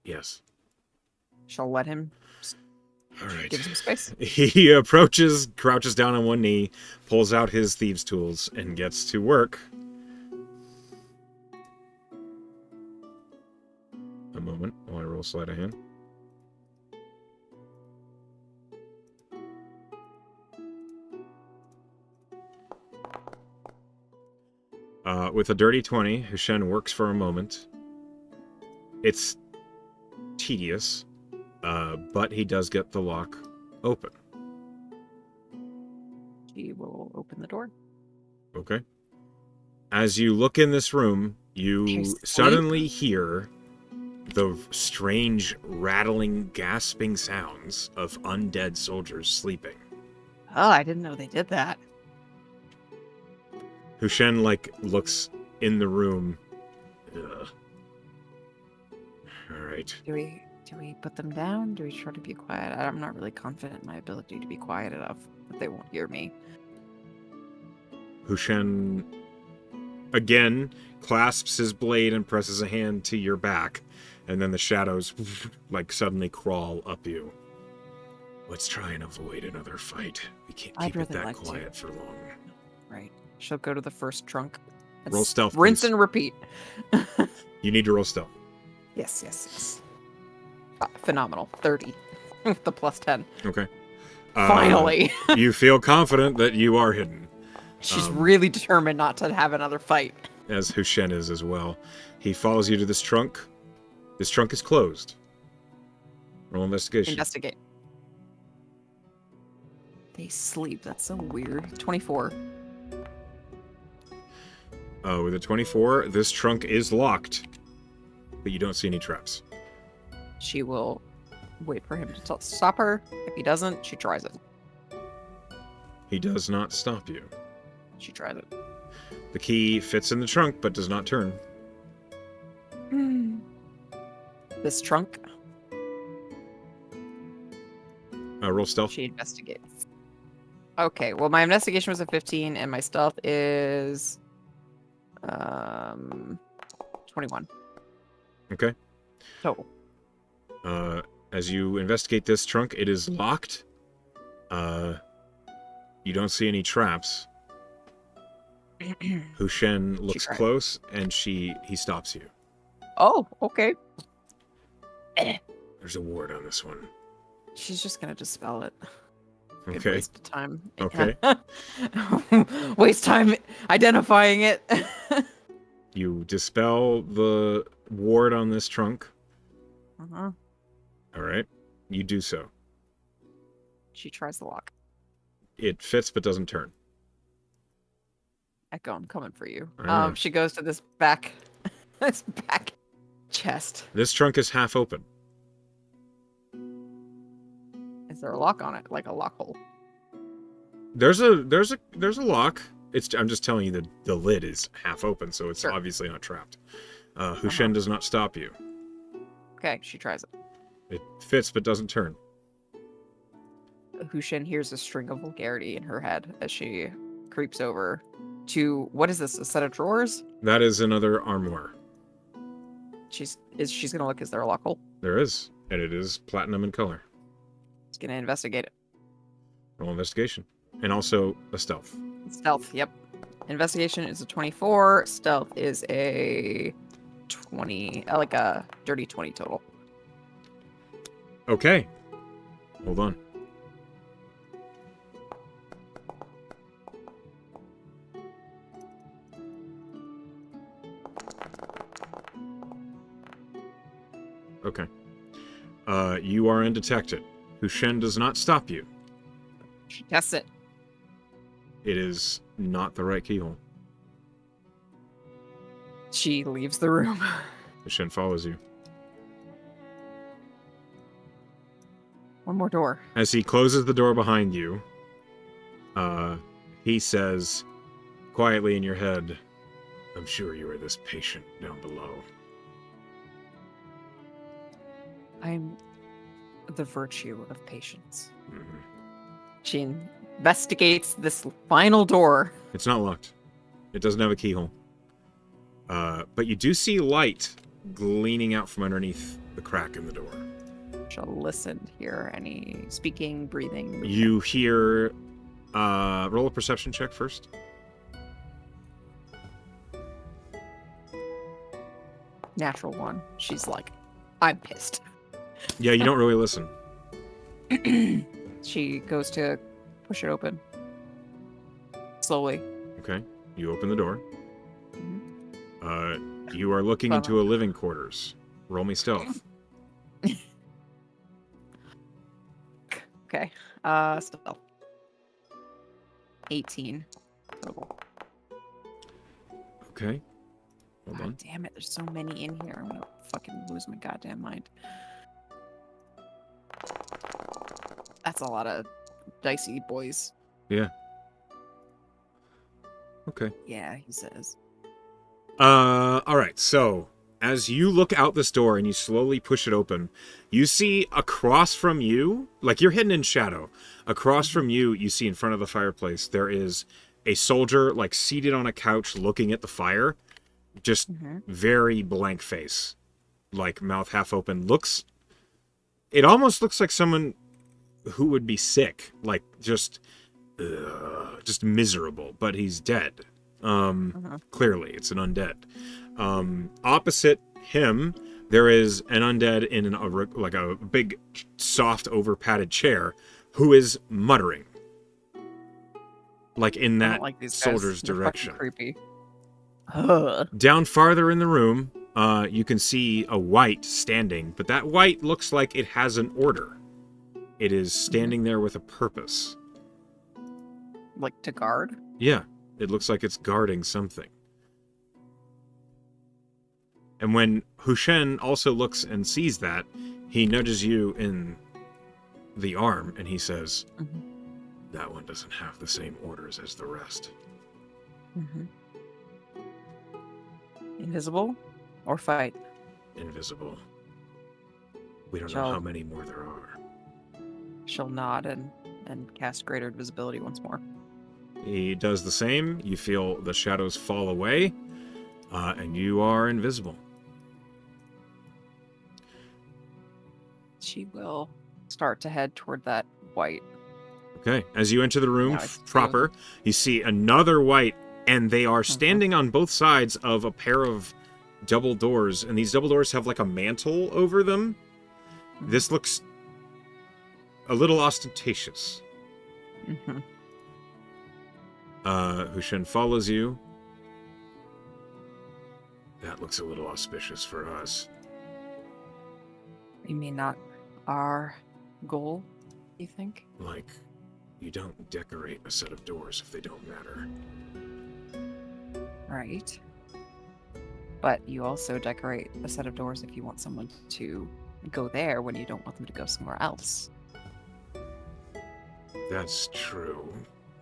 Speaker 1: Yes.
Speaker 2: She'll let him.
Speaker 1: All right.
Speaker 2: Give him some space.
Speaker 1: He approaches, crouches down on one knee, pulls out his thieves' tools, and gets to work. A moment while I roll sleight of hand. With a dirty 20, Hushen works for a moment. It's tedious, but he does get the lock open.
Speaker 2: She will open the door.
Speaker 1: Okay. As you look in this room, you
Speaker 2: There's
Speaker 1: suddenly hear the strange, rattling, gasping sounds of undead soldiers sleeping.
Speaker 2: Oh, I didn't know they did that.
Speaker 1: Hushen, looks in the room. Ugh. All right.
Speaker 2: Do we Do we put them down? Do we try to be quiet? I'm not really confident in my ability to be quiet enough that they won't hear me.
Speaker 1: Hushen again clasps his blade and presses a hand to your back, and then the shadows like suddenly crawl up you. Let's try and avoid another fight. We can't
Speaker 2: I'd
Speaker 1: keep it
Speaker 2: really
Speaker 1: that
Speaker 2: like
Speaker 1: quiet
Speaker 2: to.
Speaker 1: for long.
Speaker 2: Right. She'll go to the first trunk.
Speaker 1: Roll stealth,
Speaker 2: Rinse
Speaker 1: please.
Speaker 2: and repeat.
Speaker 1: You need to roll stealth.
Speaker 2: Yes. Phenomenal. 30. The plus 10.
Speaker 1: Okay.
Speaker 2: Finally.
Speaker 1: You feel confident that you are hidden.
Speaker 2: She's really determined not to have another fight.
Speaker 1: As Hushen is as well. He follows you to this trunk. This trunk is closed. Roll investigation.
Speaker 2: Investigate. They sleep. That's so weird. 24.
Speaker 1: With a 24, this trunk is locked, but you don't see any traps.
Speaker 2: She will wait for him to stop her. If he doesn't, she tries it.
Speaker 1: He does not stop you.
Speaker 2: She tries it.
Speaker 1: The key fits in the trunk, but does not turn.
Speaker 2: This trunk,
Speaker 1: Roll stealth.
Speaker 2: she investigates. Okay, well, my investigation was a 15, and my stealth is 21
Speaker 1: Okay.
Speaker 2: total.
Speaker 1: As you investigate this trunk, it is locked. You don't see any traps. Hushen looks
Speaker 2: tried.
Speaker 1: close, and he stops you.
Speaker 2: Oh, okay.
Speaker 1: There's a ward on this one.
Speaker 2: She's just gonna dispel it. Good
Speaker 1: Okay.
Speaker 2: waste of time.
Speaker 1: Okay.
Speaker 2: Waste time identifying it.
Speaker 1: You dispel the ward on this trunk.
Speaker 2: Uh-huh.
Speaker 1: All right. You do so.
Speaker 2: She tries the lock.
Speaker 1: It fits but doesn't turn.
Speaker 2: Echo, I'm coming for you.
Speaker 1: Ah.
Speaker 2: She goes to this back chest.
Speaker 1: This trunk is half open.
Speaker 2: Is there a lock on it? Like a lock hole?
Speaker 1: There's a lock. I'm just telling you that the lid is half open, so it's
Speaker 2: Sure.
Speaker 1: obviously not trapped. Hushen does not stop you.
Speaker 2: Okay, she tries it.
Speaker 1: It fits but doesn't turn.
Speaker 2: Hushin hears a string of vulgarity in her head as she creeps over to, what is this, a set of drawers?
Speaker 1: That is another armoire.
Speaker 2: She's gonna look, is there a lock hole?
Speaker 1: There is, and it is platinum in color.
Speaker 2: She's gonna investigate it.
Speaker 1: Roll investigation. And also a stealth.
Speaker 2: Stealth, yep. Investigation is a 24. Stealth is a 20, like a dirty 20 total.
Speaker 1: Okay. Hold on. Okay. You are undetected. Hushen does not stop you.
Speaker 2: She tests it.
Speaker 1: It is not the right keyhole.
Speaker 2: She leaves the room.
Speaker 1: Hushen follows you.
Speaker 2: One more door.
Speaker 1: As he closes the door behind you, he says quietly in your head, "I'm sure you are this patient down below."
Speaker 2: I'm the virtue of patience.
Speaker 1: Mhm.
Speaker 2: She investigates this final door.
Speaker 1: It's not locked. It doesn't have a keyhole. But you do see light gleaming out from underneath the crack in the door.
Speaker 2: She'll listen, hear any speaking, breathing. movement.
Speaker 1: You hear... roll a perception check first.
Speaker 2: Natural one. She's like, I'm pissed.
Speaker 1: Yeah, you don't really listen.
Speaker 2: She goes to push it open. Slowly.
Speaker 1: Okay. You open the door.
Speaker 2: Mhm.
Speaker 1: You are looking into a living quarters. Roll me stealth.
Speaker 2: Okay. Stealth. 18 total.
Speaker 1: Okay. Hold
Speaker 2: God
Speaker 1: on.
Speaker 2: damn it, there's so many in here. I'm gonna fucking lose my goddamn mind. That's a lot of dicey boys.
Speaker 1: Yeah. Okay.
Speaker 2: Yeah, he says.
Speaker 1: Alright, so as you look out this door and you slowly push it open, you see across from you, like you're hidden in shadow, across from you, you see in front of the fireplace, there is a soldier, like, seated on a couch looking at the fire, just very blank face, like, mouth half open. It almost looks like someone who would be sick, like, just miserable, but he's dead. Clearly, it's an undead. Opposite him, there is an undead in a big, soft, over-padded chair who is muttering. Like in that soldier's direction.
Speaker 2: Creepy.
Speaker 1: Down farther in the room, you can see a wight standing, but that wight looks like it has an order. It is standing there with a purpose.
Speaker 2: Like to guard?
Speaker 1: Yeah, it looks like it's guarding something. And when Hushen also looks and sees that, he nudges you in the arm and he says, that one doesn't have the same orders as the rest.
Speaker 2: Invisible or fight?
Speaker 1: Invisible. We don't know how many more there are.
Speaker 2: She'll nod and cast greater invisibility once more.
Speaker 1: He does the same. You feel the shadows fall away, and you are invisible.
Speaker 2: She will start to head toward that wight.
Speaker 1: Okay. As you enter the room proper, you see another wight, and they are standing on both sides of a pair of double doors, and these double doors have like a mantle over them. This looks a little ostentatious. Hushen follows you. That looks a little auspicious for us.
Speaker 2: You mean not our goal, you think?
Speaker 1: Like, you don't decorate a set of doors if they don't matter.
Speaker 2: Right. But you also decorate a set of doors if you want someone to go there when you don't want them to go somewhere else.
Speaker 1: That's true,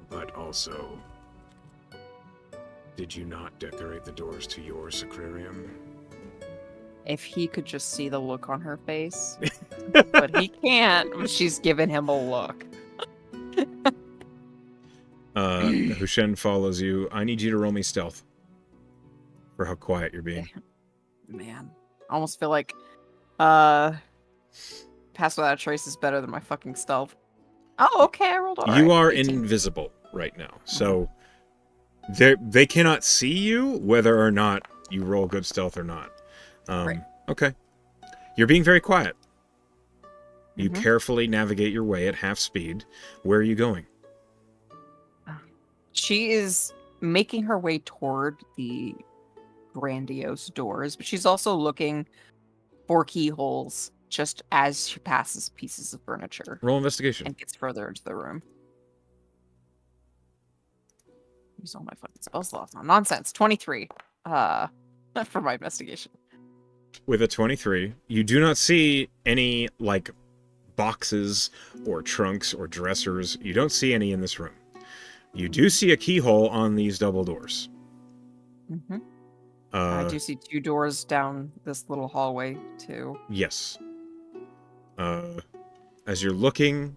Speaker 1: but also, did you not decorate the doors to your sacrarium?
Speaker 2: If he could just see the look on her face. But he can't. She's giving him a look.
Speaker 1: Hushen follows you. I need you to roll me stealth for how quiet you're being.
Speaker 2: Man, I almost feel like Pass Without a Trace is better than my fucking stealth. Oh, okay, I rolled all right.
Speaker 1: You are invisible right now, so they cannot see you whether or not you roll good stealth or not.
Speaker 2: Right.
Speaker 1: Okay. You're being very quiet. You carefully navigate your way at half speed. Where are you going?
Speaker 2: She is making her way toward the grandiose doors, but she's also looking for keyholes just as she passes pieces of furniture.
Speaker 1: Roll investigation.
Speaker 2: And gets further into the room. Use all my fucking spell slots on nonsense. 23. For my investigation.
Speaker 1: With a 23, you do not see any, like, boxes or trunks or dressers. You don't see any in this room. You do see a keyhole on these double doors.
Speaker 2: I do see 2 doors down this little hallway, too.
Speaker 1: Yes. As you're looking,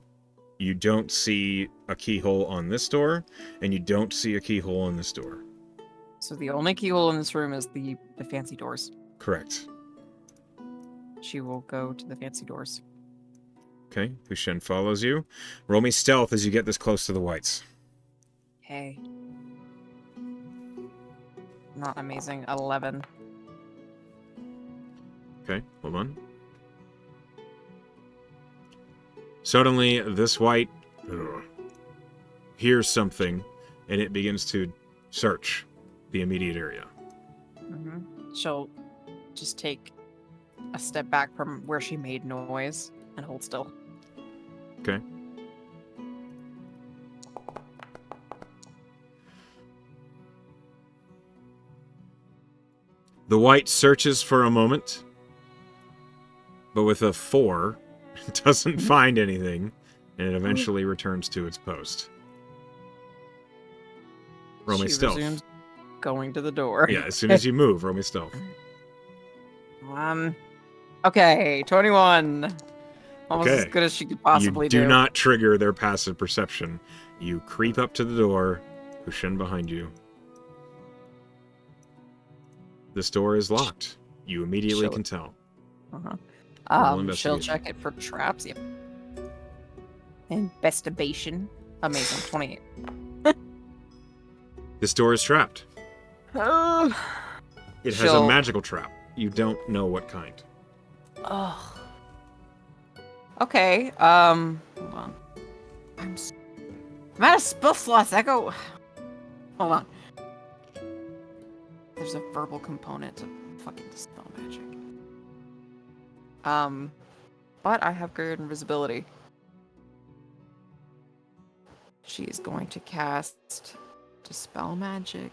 Speaker 1: you don't see a keyhole on this door, and you don't see a keyhole on this door.
Speaker 2: So the only keyhole in this room is the fancy doors.
Speaker 1: Correct.
Speaker 2: She will go to the fancy doors.
Speaker 1: Okay, Hushen follows you. Roll me stealth as you get this close to the whites.
Speaker 2: Hey. Not amazing. 11.
Speaker 1: Okay, hold on. Suddenly, this white hears something, and it begins to search the immediate area.
Speaker 2: She'll just take a step back from where she made noise and hold still.
Speaker 1: Okay. The white searches for a moment, but with a 4, it doesn't find anything, and it eventually returns to its post. Roll me stealth.
Speaker 2: Resumes going to the door.
Speaker 1: Yeah, as soon as you move, roll me stealth.
Speaker 2: Okay, 21. Almost as
Speaker 1: Okay.
Speaker 2: good as she could
Speaker 1: You
Speaker 2: possibly
Speaker 1: do
Speaker 2: do.
Speaker 1: not trigger their passive perception. You creep up to the door, Hushen behind you. This door is locked. You immediately
Speaker 2: She'll-
Speaker 1: can tell.
Speaker 2: Uh-huh.
Speaker 1: Roll
Speaker 2: She'll
Speaker 1: investigation.
Speaker 2: check it for traps. Yep. Investigation. Amazing. 28.
Speaker 1: This door is trapped.
Speaker 2: Oh.
Speaker 1: It has a magical trap. You don't know what kind.
Speaker 2: Oh. Okay. Hold on. I'm out of spell slots. Hold on. There's a verbal component to fucking dispel magic. But I have greater invisibility. She is going to cast dispel magic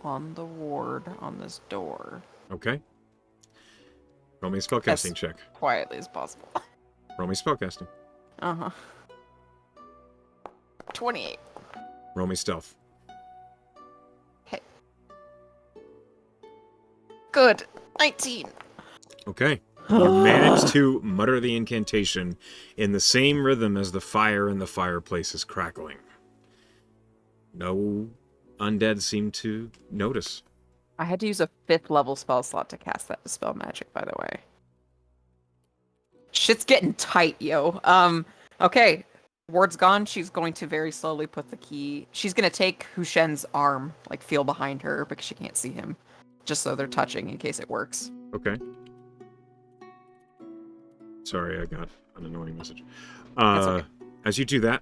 Speaker 2: on the ward on this door.
Speaker 1: Okay. Roll me a spellcasting check.
Speaker 2: Quietly as possible.
Speaker 1: Roll me spellcasting.
Speaker 2: 28.
Speaker 1: Roll me stealth.
Speaker 2: Okay. Good. 19.
Speaker 1: Okay. You manage to mutter the incantation in the same rhythm as the fire in the fireplace is crackling. No undead seem to notice.
Speaker 2: I had to use a 5th level spell slot to cast that dispel magic, by the way. Shit's getting tight, yo. Okay. Ward's gone. She's going to very slowly put the key. She's going to take Hushen's arm, like feel behind her because she can't see him, just so they're touching in case it works.
Speaker 1: Okay. Sorry, I got an annoying message.
Speaker 2: That's okay.
Speaker 1: As you do that,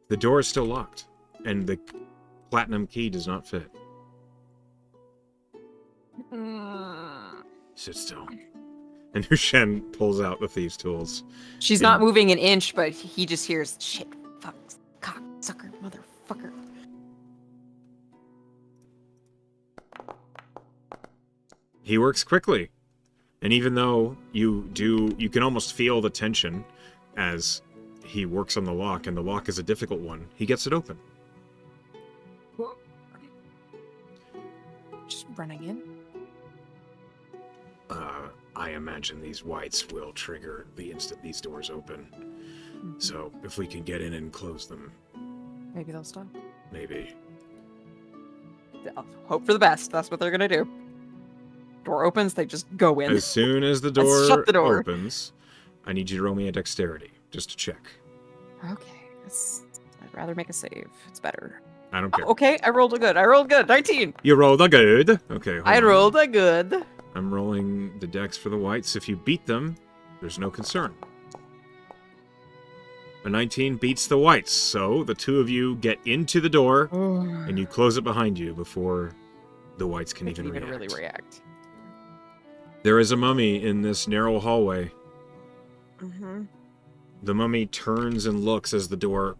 Speaker 1: the door is still locked, and the platinum key does not fit. Sit still. And Hushen pulls out the thieves' tools.
Speaker 2: She's not moving an inch, but he just hears, shit, fuck, cock, sucker, motherfucker.
Speaker 1: He works quickly. And even though you can almost feel the tension as he works on the lock, and the lock is a difficult one, he gets it open.
Speaker 2: Just running in?
Speaker 1: I imagine these whites will trigger the instant these doors open. Mm-hmm. So if we can get in and close them.
Speaker 2: Maybe they'll stop.
Speaker 1: Maybe.
Speaker 2: I'll hope for the best. That's what they're gonna do. Door opens, they just go in.
Speaker 1: As soon as the
Speaker 2: Shut the door
Speaker 1: opens, I need you to roll me a dexterity, just to check.
Speaker 2: Okay. I'd rather make a save. It's better.
Speaker 1: I don't care.
Speaker 2: Okay, I rolled a good. 19!
Speaker 1: You rolled a good. Okay,
Speaker 2: I rolled a good.
Speaker 1: I'm rolling the dex for the whites. If you beat them, there's no concern. A 19 beats the whites, so the two of you get into the door, and you close it behind you before the whites can even
Speaker 2: really react.
Speaker 1: There is a mummy in this narrow hallway.
Speaker 2: Mm-hmm.
Speaker 1: The mummy turns and looks as the door...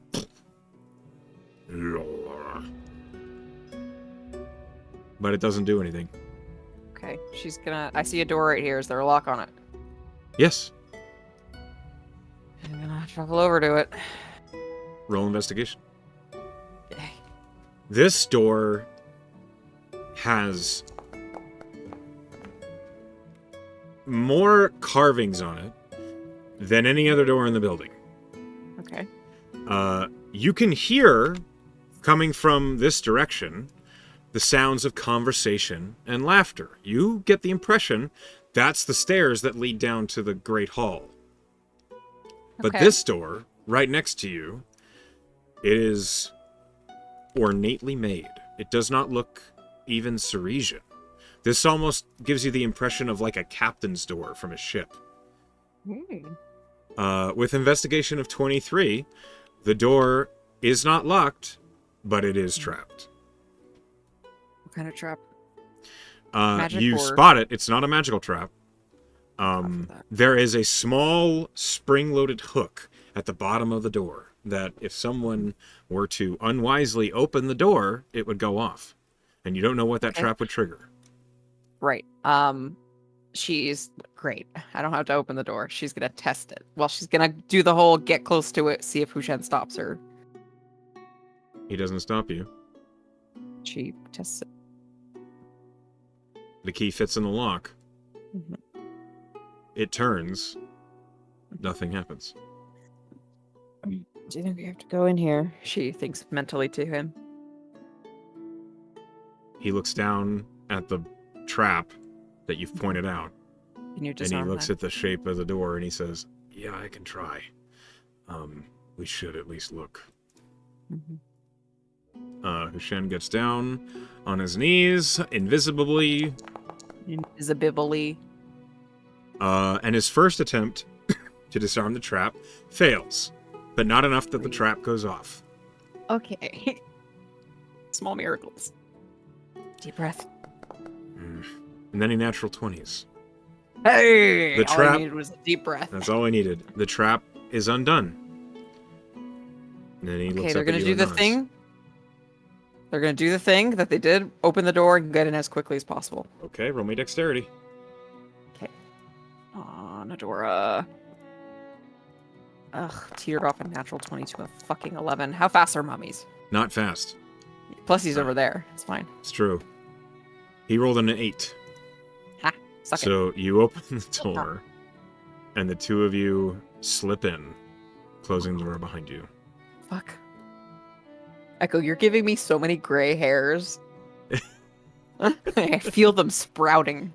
Speaker 1: But it doesn't do anything.
Speaker 2: Okay, she's gonna... I see a door right here. Is there a lock on it?
Speaker 1: Yes.
Speaker 2: I'm gonna travel over to it.
Speaker 1: Roll investigation. This door has more carvings on it than any other door in the building.
Speaker 2: Okay.
Speaker 1: You can hear, coming from this direction, the sounds of conversation and laughter. You get the impression that's the stairs that lead down to the Great Hall. But this door, right next to you, it is ornately made. It does not look even Ceresian. This almost gives you the impression of like a captain's door from a ship. With investigation of 23, the door is not locked, but it is trapped.
Speaker 2: What kind of trap?
Speaker 1: You spot it. It's not a magical trap. There is a small spring-loaded hook at the bottom of the door that if someone were to unwisely open the door, it would go off. And you don't know what that trap would trigger.
Speaker 2: Right. She's great. I don't have to open the door. She's gonna test it. Well, she's gonna do the whole get close to it, see if Hushen stops her.
Speaker 1: He doesn't stop you.
Speaker 2: She tests it.
Speaker 1: The key fits in the lock.
Speaker 2: Mhm.
Speaker 1: It turns. Nothing happens.
Speaker 2: Do you think we have to go in here? She thinks mentally to him.
Speaker 1: He looks down at the trap that you've pointed out.
Speaker 2: Can you
Speaker 1: And he
Speaker 2: disarm
Speaker 1: looks
Speaker 2: that?
Speaker 1: at the shape of the door and he says, yeah, I can try. We should at least look. Hushen gets down on his knees, invisibly.
Speaker 2: Invisibly.
Speaker 1: And his first attempt to disarm the trap fails, but not enough that the trap goes off.
Speaker 2: Okay. Small miracles. Deep breath.
Speaker 1: And then he natural 20s.
Speaker 2: Hey!
Speaker 1: The
Speaker 2: all
Speaker 1: trap-
Speaker 2: I needed was a deep breath.
Speaker 1: That's all I needed. The trap is undone. And then he looks
Speaker 2: they're
Speaker 1: up
Speaker 2: gonna
Speaker 1: at you
Speaker 2: do
Speaker 1: and
Speaker 2: the
Speaker 1: nods.
Speaker 2: thing. They're gonna do the thing that they did. Open the door and get in as quickly as possible.
Speaker 1: Okay, roll me dexterity.
Speaker 2: Okay. On Adora. Ugh, teared off a natural 20 to a fucking 11. How fast are mummies?
Speaker 1: Not fast.
Speaker 2: Plus he's over there. It's fine.
Speaker 1: It's true. He rolled an 8.
Speaker 2: Ha! Suck it.
Speaker 1: So you open the door, and the two of you slip in, closing the door behind you.
Speaker 2: Fuck. Echo, you're giving me so many gray hairs. I feel them sprouting.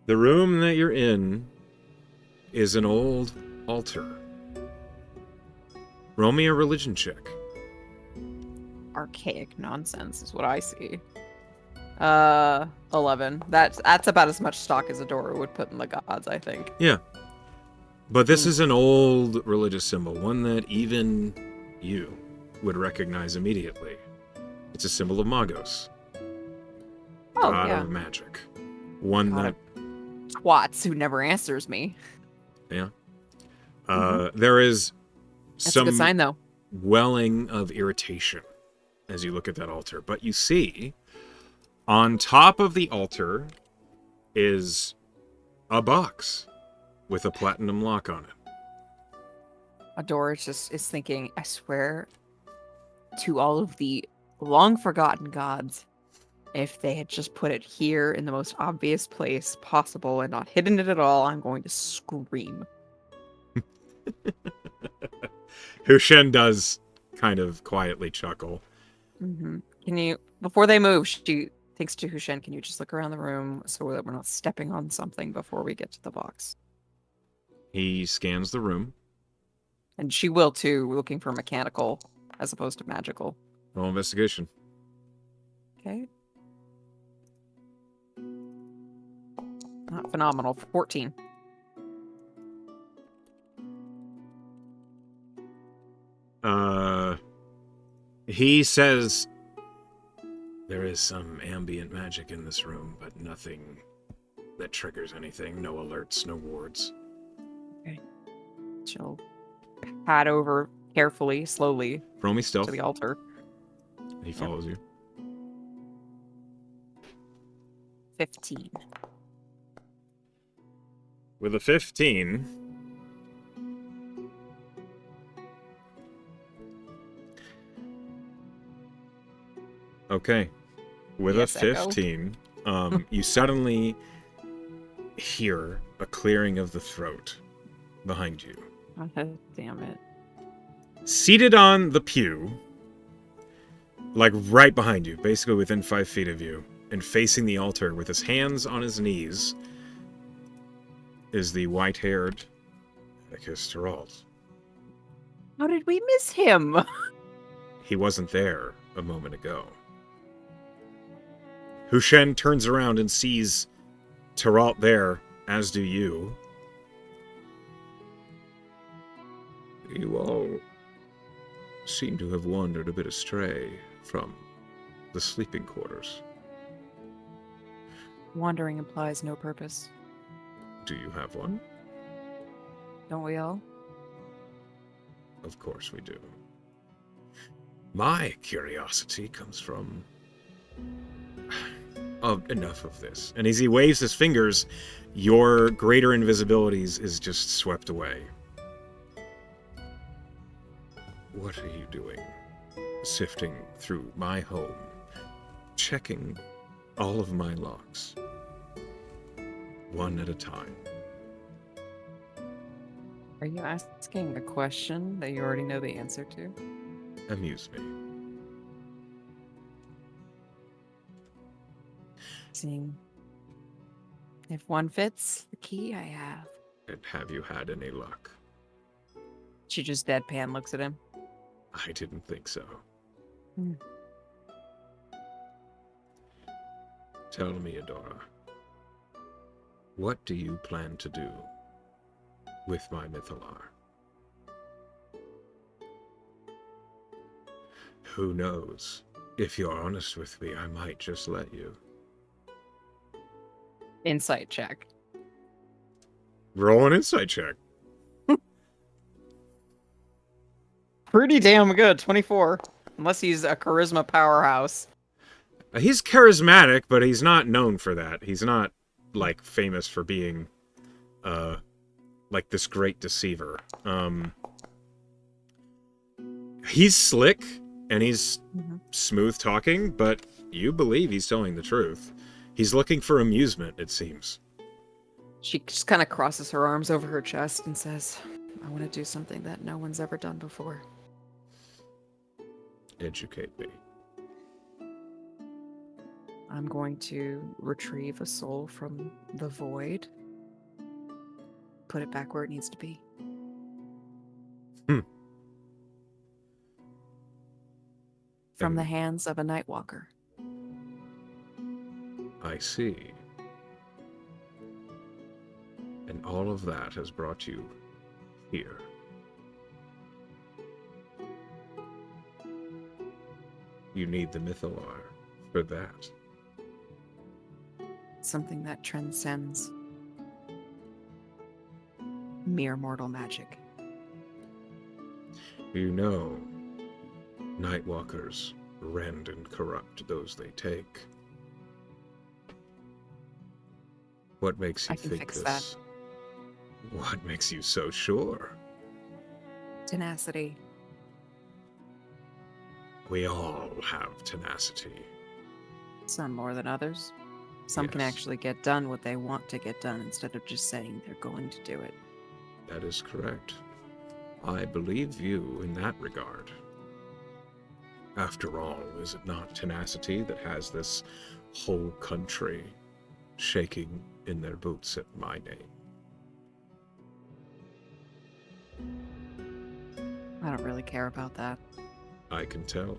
Speaker 1: The room that you're in is an old altar. Roll me a religion check.
Speaker 2: Archaic nonsense is what I see. 11. That's about as much stock as Adora would put in the gods, I think.
Speaker 1: Yeah. But this is an old religious symbol, one that even you would recognize immediately. It's a symbol of Magos,
Speaker 2: Oh,
Speaker 1: god
Speaker 2: yeah.
Speaker 1: of magic. One
Speaker 2: God
Speaker 1: that,
Speaker 2: Twats who never answers me.
Speaker 1: yeah. There is
Speaker 2: That's a
Speaker 1: some
Speaker 2: good sign, though.
Speaker 1: welling of irritation as you look at that altar. But you see, on top of the altar is a box with a platinum lock on it.
Speaker 2: Adora is thinking, I swear to all of the long forgotten gods, if they had just put it here in the most obvious place possible and not hidden it at all, I'm going to scream.
Speaker 1: Hushen does kind of quietly chuckle.
Speaker 2: Mm-hmm. Can you, before they move, she thinks to Hushen, can you just look around the room so that we're not stepping on something before we get to the box?
Speaker 1: He scans the room.
Speaker 2: And she will too, looking for mechanical as opposed to magical.
Speaker 1: Roll investigation.
Speaker 2: Okay. Not phenomenal. 14.
Speaker 1: He says there is some ambient magic in this room, but nothing that triggers anything. No alerts, no wards.
Speaker 2: Okay. She'll pad over carefully, slowly
Speaker 1: Roll me stealth.
Speaker 2: to the altar.
Speaker 1: He follows you.
Speaker 2: 15.
Speaker 1: With a 15, okay. With
Speaker 2: Yes,
Speaker 1: a
Speaker 2: Echo.
Speaker 1: 15, you suddenly hear a clearing of the throat behind you.
Speaker 2: Oh, damn it.
Speaker 1: Seated on the pew, like right behind you, basically within 5 feet of you, and facing the altar with his hands on his knees, is the white-haired Atticus Teralt.
Speaker 2: How did we miss him?
Speaker 1: He wasn't there a moment ago. Hushen turns around and sees Teralt there, as do you. You all seem to have wandered a bit astray from the sleeping quarters.
Speaker 2: Wandering implies no purpose.
Speaker 1: Do you have one?
Speaker 2: Don't we all?
Speaker 1: Of course we do. My curiosity comes from... enough of this. And as he waves his fingers, your greater invisibilities is just swept away. What are you doing? Sifting through my home, checking all of my locks. one at a time.
Speaker 2: Are you asking a question that you already know the answer to?
Speaker 1: Amuse me.
Speaker 2: Seeing if one fits the key I have.
Speaker 1: And have you had any luck?
Speaker 2: She just deadpan looks at him.
Speaker 1: I didn't think so.
Speaker 2: Hmm.
Speaker 1: Tell me, Adora, what do you plan to do with my Mythalar? Who knows? If you're honest with me, I might just let you.
Speaker 2: Insight check.
Speaker 1: Roll an insight check.
Speaker 2: Pretty damn good, 24. Unless he's a charisma powerhouse.
Speaker 1: He's charismatic, but he's not known for that. He's not, like, famous for being, like, this great deceiver. He's slick, and he's smooth talking, but you believe he's telling the truth. He's looking for amusement, it seems.
Speaker 2: She just kind of crosses her arms over her chest and says, I want to do something that no one's ever done before.
Speaker 1: Educate me.
Speaker 2: I'm going to retrieve a soul from the void. Put it back where it needs to be. From the hands of a Nightwalker.
Speaker 1: I see. And all of that has brought you here. You need the Mythalar for that.
Speaker 2: Something that transcends mere mortal magic.
Speaker 1: You know, Nightwalkers rend and corrupt those they take. What makes you
Speaker 2: I can
Speaker 1: think
Speaker 2: fix
Speaker 1: this?
Speaker 2: that.
Speaker 1: What makes you so sure?
Speaker 2: Tenacity.
Speaker 1: We all have tenacity.
Speaker 2: Some more than others. Some can
Speaker 1: Yes.
Speaker 2: actually get done what they want to get done instead of just saying they're going to do it.
Speaker 1: That is correct. I believe you in that regard. After all, is it not tenacity that has this whole country shaking in their boots at my name?
Speaker 2: I don't really care about that.
Speaker 1: I can tell.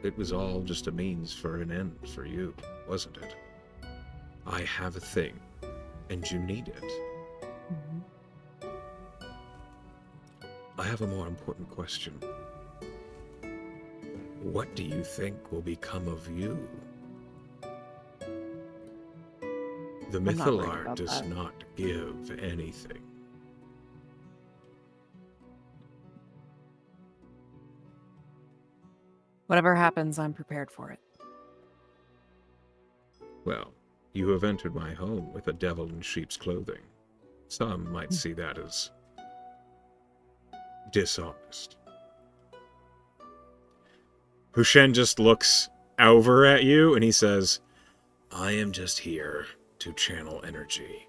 Speaker 1: It was all just a means for an end for you, wasn't it? I have a thing, and you need it. I have a more important question. What do you think will become of you? The
Speaker 2: not worried
Speaker 1: Mythalar
Speaker 2: about
Speaker 1: does
Speaker 2: that.
Speaker 1: not give anything.
Speaker 2: Whatever happens, I'm prepared for it.
Speaker 1: Well, you have entered my home with a devil in sheep's clothing. Some might see that as dishonest. Hushen just looks over at you and he says, I am just here to channel energy.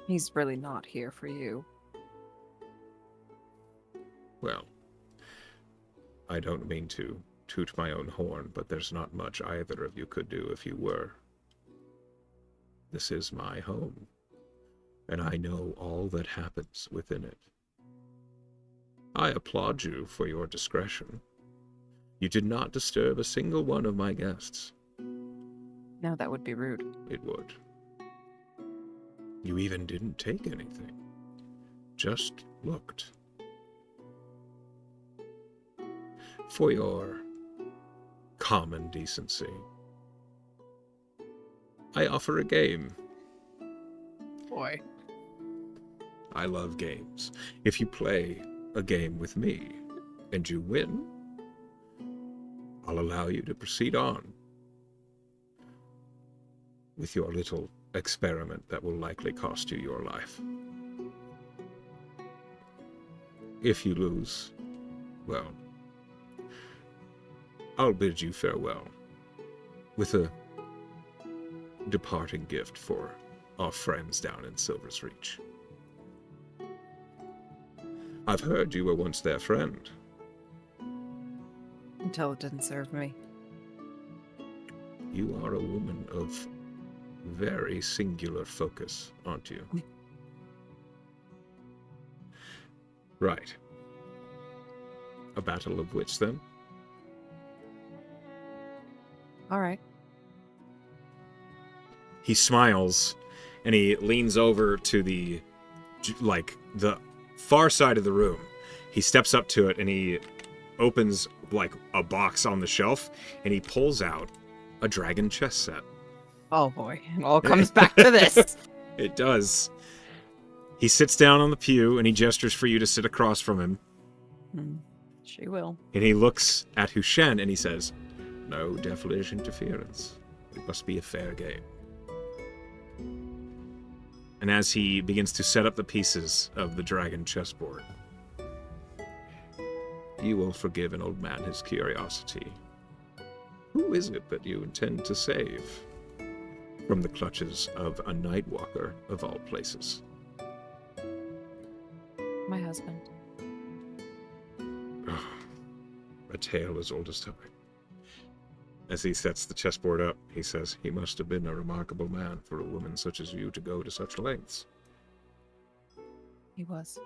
Speaker 2: He's really not here for you.
Speaker 1: Well, I don't mean to toot my own horn, but there's not much either of you could do if you were. This is my home, and I know all that happens within it. I applaud you for your discretion. You did not disturb a single one of my guests.
Speaker 2: No, that would be rude.
Speaker 1: It would. You even didn't take anything. Just looked. For your common decency, I offer a game.
Speaker 2: Boy.
Speaker 1: I love games. If you play a game with me and you win, I'll allow you to proceed on with your little experiment that will likely cost you your life. If you lose, well, I'll bid you farewell with a departing gift for our friends down in Silver's Reach. I've heard you were once their friend.
Speaker 2: Until it didn't serve me.
Speaker 1: You are a woman of very singular focus, aren't you? Right. A battle of wits, then?
Speaker 2: All right.
Speaker 1: He smiles, and he leans over to the far side of the room. He steps up to it, and he opens, a box on the shelf, and he pulls out a dragon chess set.
Speaker 2: Oh boy, it all comes back to this.
Speaker 1: It does. He sits down on the pew, and he gestures for you to sit across from him.
Speaker 2: She will.
Speaker 1: And he looks at Hushen, and he says, "No devilish interference. It must be a fair game." And as he begins to set up the pieces of the dragon chessboard, you will forgive an old man his curiosity. Who is it that you intend to save from the clutches of a Nightwalker of all places?
Speaker 2: My husband.
Speaker 1: A tale as old as time. As he sets the chessboard up, he says, "He must have been a remarkable man for a woman such as you to go to such lengths."
Speaker 2: He was.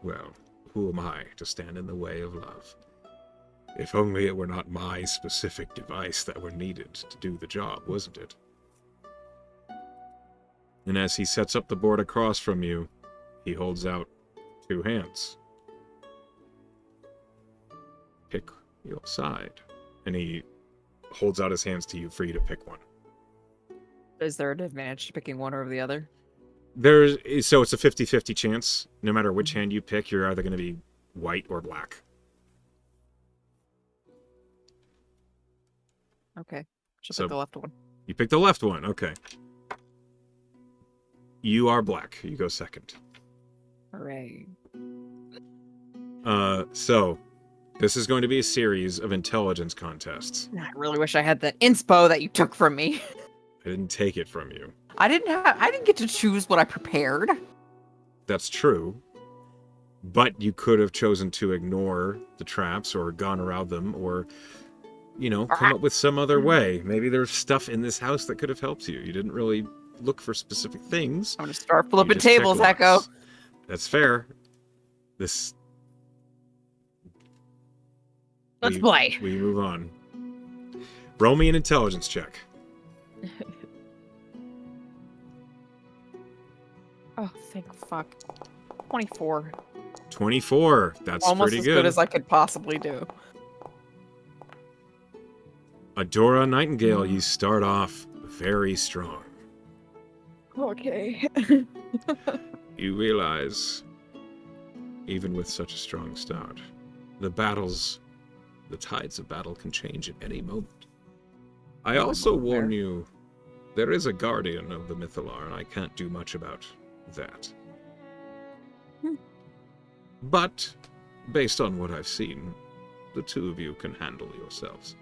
Speaker 1: Well, who am I to stand in the way of love? If only it were not my specific device that were needed to do the job, wasn't it? And as he sets up the board across from you, he holds out 2 hands. Pick your side. And he holds out his hands to you for you to pick one.
Speaker 2: Is there an advantage to picking one over the other?
Speaker 1: So it's a 50-50 chance. No matter which hand you pick, you're either going to be white or black.
Speaker 2: Okay. She'll
Speaker 1: So-
Speaker 2: pick the left one.
Speaker 1: You pick the left one, okay. You are black. You go second.
Speaker 2: Hooray.
Speaker 1: So this is going to be a series of intelligence contests.
Speaker 2: I really wish I had that inspo that you took from me.
Speaker 1: I didn't take it from you.
Speaker 2: I didn't get to choose what I prepared.
Speaker 1: That's true. But you could have chosen to ignore the traps or gone around them or, come up with some other way. Maybe there's stuff in this house that could have helped you. You didn't really look for specific things.
Speaker 2: I'm gonna start
Speaker 1: You
Speaker 2: flipping
Speaker 1: just check
Speaker 2: tables, Echo.
Speaker 1: locks. That's fair.
Speaker 2: Let's play.
Speaker 1: We move on. Roll me an intelligence check.
Speaker 2: Oh, thank fuck. 24.
Speaker 1: 24. That's
Speaker 2: Almost
Speaker 1: pretty
Speaker 2: as
Speaker 1: good.
Speaker 2: good as I could possibly do.
Speaker 1: Adora Nightingale, you start off very strong.
Speaker 2: Okay.
Speaker 1: You realize, even with such a strong start, the tides of battle can change at any moment. I also warn you, there is a guardian of the Mythalar, and I can't do much about that. But, based on what I've seen, the two of you can handle yourselves.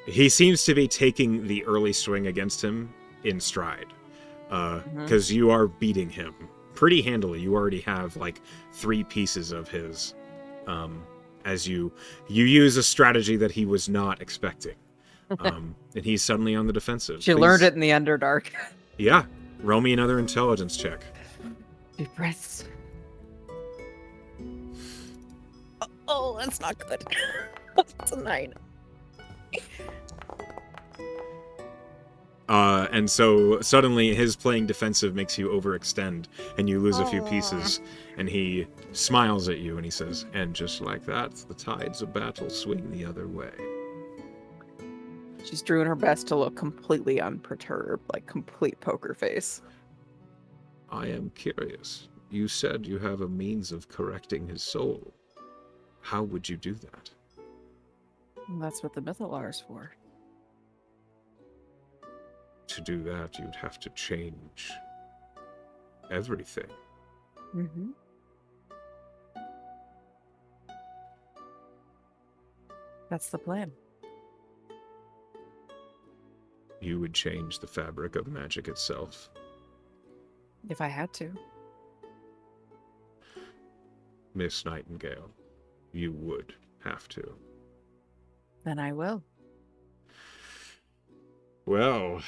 Speaker 1: He seems to be taking the early swing against him in stride. Because you are beating him pretty handily. You already have, 3 pieces of his, as you use a strategy that he was not expecting. And he's suddenly on the defensive.
Speaker 2: She learned it in the Underdark.
Speaker 1: Yeah. Roll me another intelligence check.
Speaker 2: Deep breaths. Oh, that's not good. That's a 9.
Speaker 1: And so suddenly his playing defensive makes you overextend and you lose a few pieces. And he smiles at you and he says, "And just like that, the tides of battle swing the other way."
Speaker 2: She's doing her best to look completely unperturbed, like complete poker face.
Speaker 1: I am curious. You said you have a means of correcting his soul. How would you do that?
Speaker 2: And that's what the Mythalar's for.
Speaker 1: To do that, you'd have to change everything.
Speaker 2: Mm-hmm. That's the plan.
Speaker 1: you would change the fabric of magic itself.
Speaker 2: If I had to.
Speaker 1: Miss Nightingale, you would have to.
Speaker 2: Then I will.
Speaker 1: Well,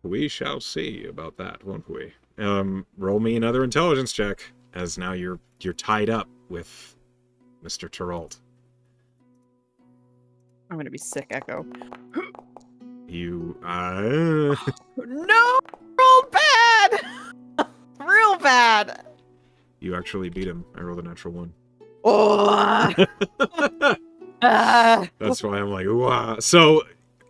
Speaker 1: we shall see about that, won't we? Roll me another intelligence check, as now you're tied up with Mr. Teralt.
Speaker 2: I'm gonna be sick, Echo.
Speaker 1: You,
Speaker 2: No! Real bad! Real bad!
Speaker 1: you actually beat him. I rolled a natural 1.
Speaker 2: Oh!
Speaker 1: That's why I'm like, wow. So,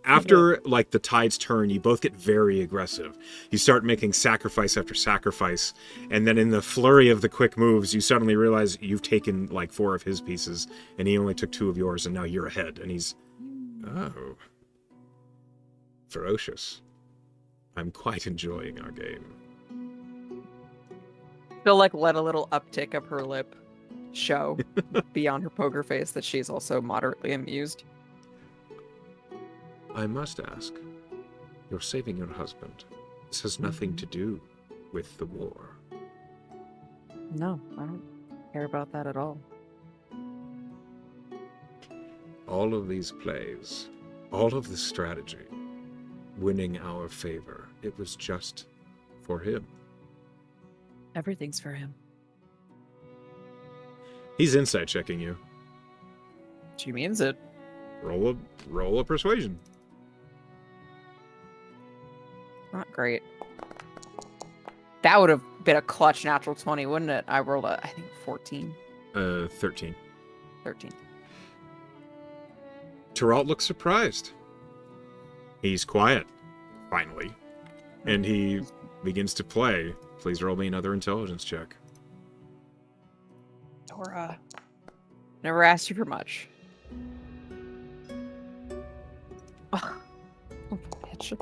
Speaker 1: after, like, the tides turn, you both get very aggressive. You start making sacrifice after sacrifice, and then in the flurry of the quick moves, you suddenly realize you've taken, like, 4 of his pieces, and he only took 2 of yours, and now you're ahead, and he's... Oh. Ferocious. I'm quite enjoying our game.
Speaker 2: She'll, like, let a little uptick of her lip show beyond her poker face that she's also moderately amused.
Speaker 1: I must ask, you're saving your husband. This has nothing to do with the war.
Speaker 2: No, I don't care about that at all.
Speaker 1: All of these plays, all of this strategy, winning our favor, it was just for him.
Speaker 2: Everything's for him.
Speaker 1: He's insight checking you.
Speaker 2: She means it.
Speaker 1: Roll a persuasion.
Speaker 2: Not great. That would have been a clutch natural 20, wouldn't it? I rolled I think 14.
Speaker 1: 13.
Speaker 2: 13.
Speaker 1: Teralt looks surprised. He's quiet, finally. And he begins to play. Please roll me another intelligence check.
Speaker 2: Adora. Never asked you for much. Oh, bitch.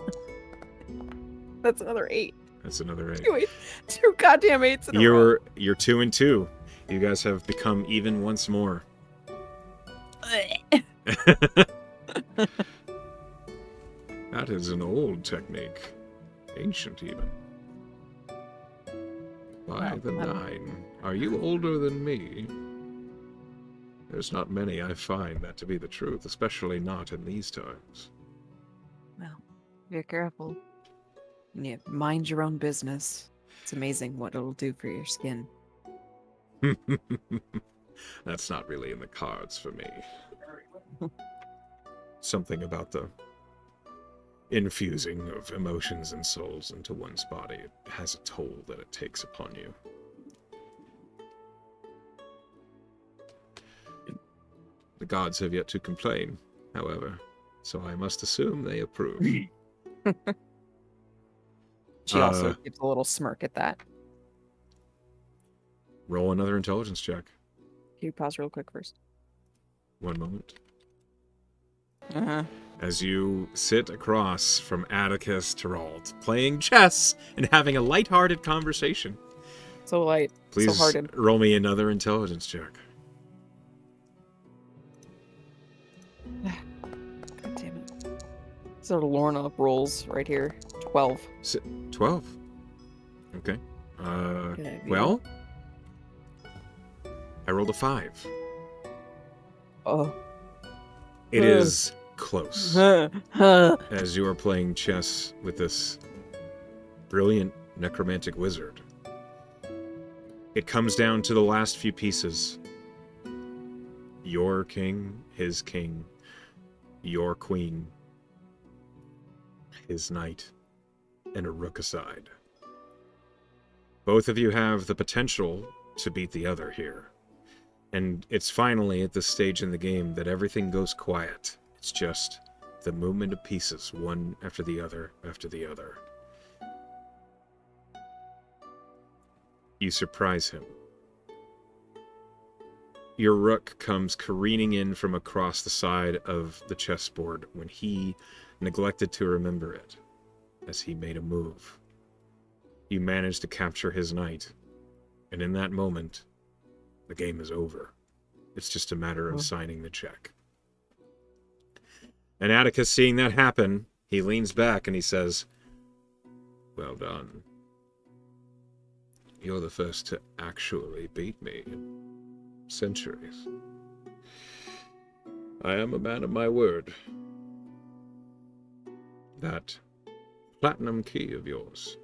Speaker 2: That's another 8.
Speaker 1: That's another 8.
Speaker 2: 2 goddamn 8s in a row.
Speaker 1: You're 2 and 2. You guys have become even once more. That is an old technique. Ancient, even. By the 9. Are you older than me? There's not many I find that to be the truth, especially not in these times.
Speaker 2: Well, be careful. You mind your own business. It's amazing what it'll do for your skin.
Speaker 1: That's not really in the cards for me. Something about the infusing of emotions and souls into one's body. It has a toll that it takes upon you. The gods have yet to complain, however, so I must assume they approve.
Speaker 2: She also gives a little smirk at that.
Speaker 1: Roll another intelligence check.
Speaker 2: Can you pause real quick first?
Speaker 1: One moment.
Speaker 2: Uh-huh.
Speaker 1: As you sit across from Atticus to Teralt, playing chess and having a lighthearted conversation.
Speaker 2: So light.
Speaker 1: Please
Speaker 2: so hearted.
Speaker 1: roll me another intelligence check.
Speaker 2: God damn it. So Lorna rolls right here. 12.
Speaker 1: 12. Okay.
Speaker 2: Good
Speaker 1: Well, I rolled a 5.
Speaker 2: Oh.
Speaker 1: It is close. As you are playing chess with this brilliant necromantic wizard. It comes down to the last few pieces. Your king, his king, your queen, his knight, and a rook aside. Both of you have the potential to beat the other here. And it's finally at this stage in the game that everything goes quiet. It's just the movement of pieces, one after the other, after the other. You surprise him. Your rook comes careening in from across the side of the chessboard when he neglected to remember it, as he made a move. You manage to capture his knight, and in that moment, the game is over. It's just a matter of signing the check. And Atticus, seeing that happen, He leans back and he says, "Well done. You're the first to actually beat me in centuries. I am a man of my word. That platinum key of yours.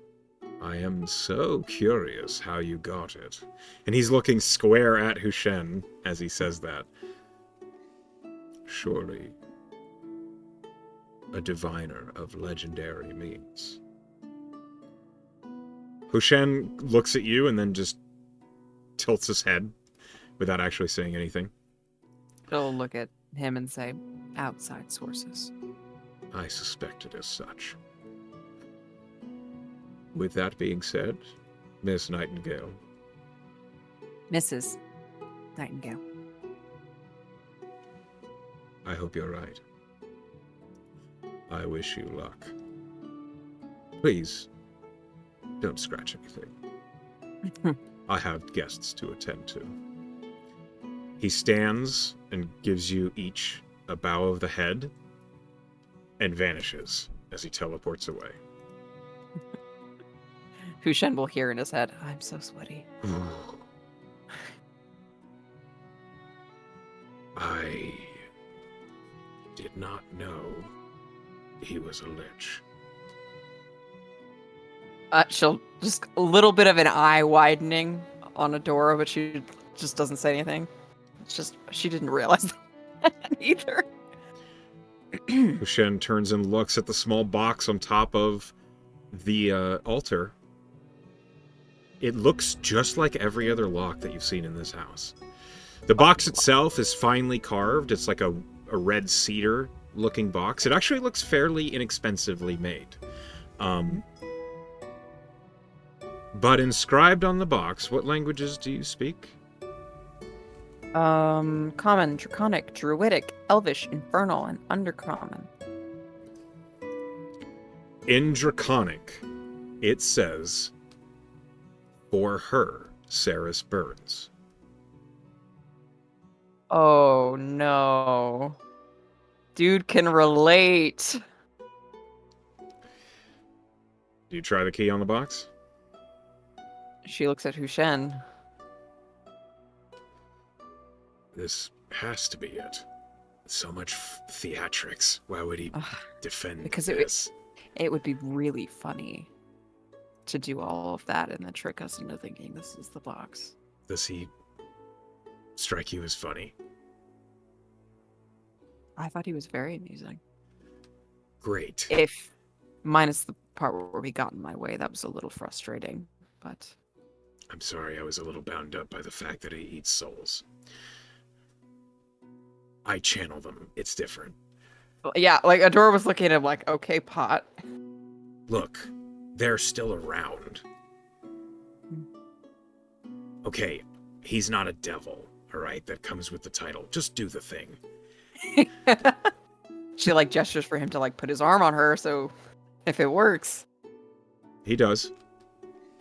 Speaker 1: I am so curious how you got it." And he's looking square at Hushen as he says that. Surely a diviner of legendary means. Hushen looks at you and then just tilts his head without actually saying anything.
Speaker 2: She'll look at him and say, outside sources.
Speaker 1: I suspected as such. With that being said, Miss Nightingale.
Speaker 2: Mrs. Nightingale.
Speaker 1: I hope you're right. I wish you luck. Please, don't scratch anything. I have guests to attend to. He stands and gives you each a bow of the head and vanishes as he teleports away.
Speaker 2: Hushen will hear in his head, I'm so sweaty.
Speaker 1: I did not know he was a lich.
Speaker 2: She'll just a little bit of an eye widening on Adora, but she just doesn't say anything. It's just, she didn't realize that either.
Speaker 1: Hushen turns and looks at the small box on top of the altar. It looks just like every other lock that you've seen in this house. The box itself is finely carved. It's like a red cedar looking box. It actually looks fairly inexpensively made. But inscribed on the box, what languages do you speak?
Speaker 2: Common, Draconic, Druidic, Elvish, Infernal, and Undercommon.
Speaker 1: In Draconic, it says, "For her, Saris burns."
Speaker 2: Oh no. Dude can relate.
Speaker 1: Do you try the key on the box?
Speaker 2: She looks at Hushen.
Speaker 1: This has to be it. So much theatrics. Why would he defend
Speaker 2: because
Speaker 1: this?
Speaker 2: It would be really funny to do all of that and then trick us into thinking this is the box.
Speaker 1: Does he strike you as funny?
Speaker 2: I thought he was very amusing.
Speaker 1: Great.
Speaker 2: If, minus the part where he got in my way, that was a little frustrating, but...
Speaker 1: I'm sorry, I was a little bound up by the fact that he eats souls. I channel them. It's different.
Speaker 2: Yeah, like, Adora was looking at him like, okay, pot.
Speaker 1: Look, they're still around. Okay, he's not a devil, alright? That comes with the title. Just do the thing.
Speaker 2: She, like, gestures for him to, like, put his arm on her, so if it works.
Speaker 1: He does.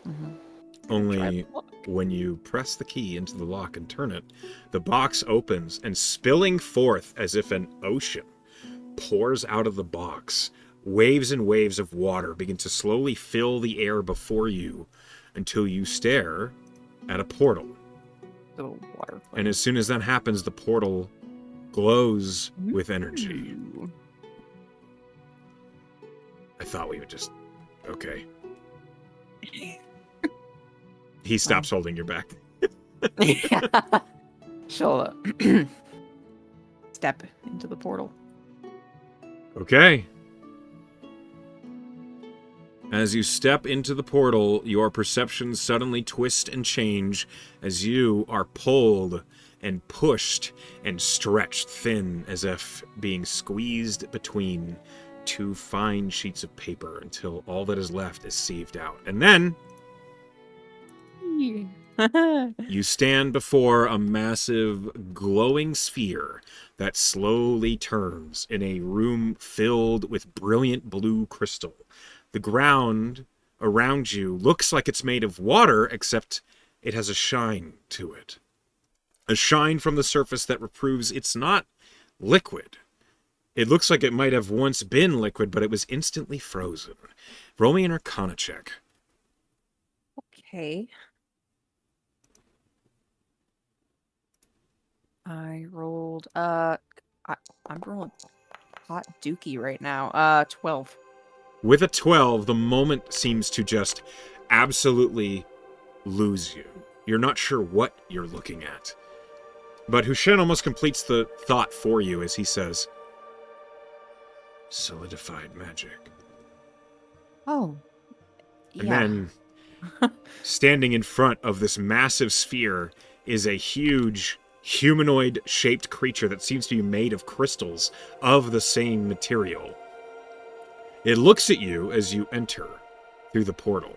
Speaker 2: Mm-hmm.
Speaker 1: Only when you press the key into the lock and turn it, the box opens and spilling forth as if an ocean pours out of the box. Waves and waves of water begin to slowly fill the air before you until you stare at a portal.
Speaker 2: Little water.
Speaker 1: And as soon as that happens, the portal glows with energy. I thought we would just... Okay. He stops holding your back.
Speaker 2: She'll step into the portal.
Speaker 1: Okay. As you step into the portal, your perceptions suddenly twist and change as you are pulled and pushed and stretched thin as if being squeezed between two fine sheets of paper until all that is left is sieved out. And then you stand before a massive glowing sphere that slowly turns in a room filled with brilliant blue crystal. The ground around you looks like it's made of water, except it has a shine to it. A shine from the surface that proves it's not liquid. It looks like it might have once been liquid, but it was instantly frozen. Roll me an Arcana check.
Speaker 2: Okay. I rolled, I'm rolling hot dookie right now. 12.
Speaker 1: With a 12, the moment seems to just absolutely lose you. You're not sure what you're looking at. But Hushen almost completes the thought for you as he says, solidified magic.
Speaker 2: Oh.
Speaker 1: And
Speaker 2: Yeah.
Speaker 1: then, standing in front of this massive sphere is a huge humanoid-shaped creature that seems to be made of crystals of the same material. It looks at you as you enter through the portal.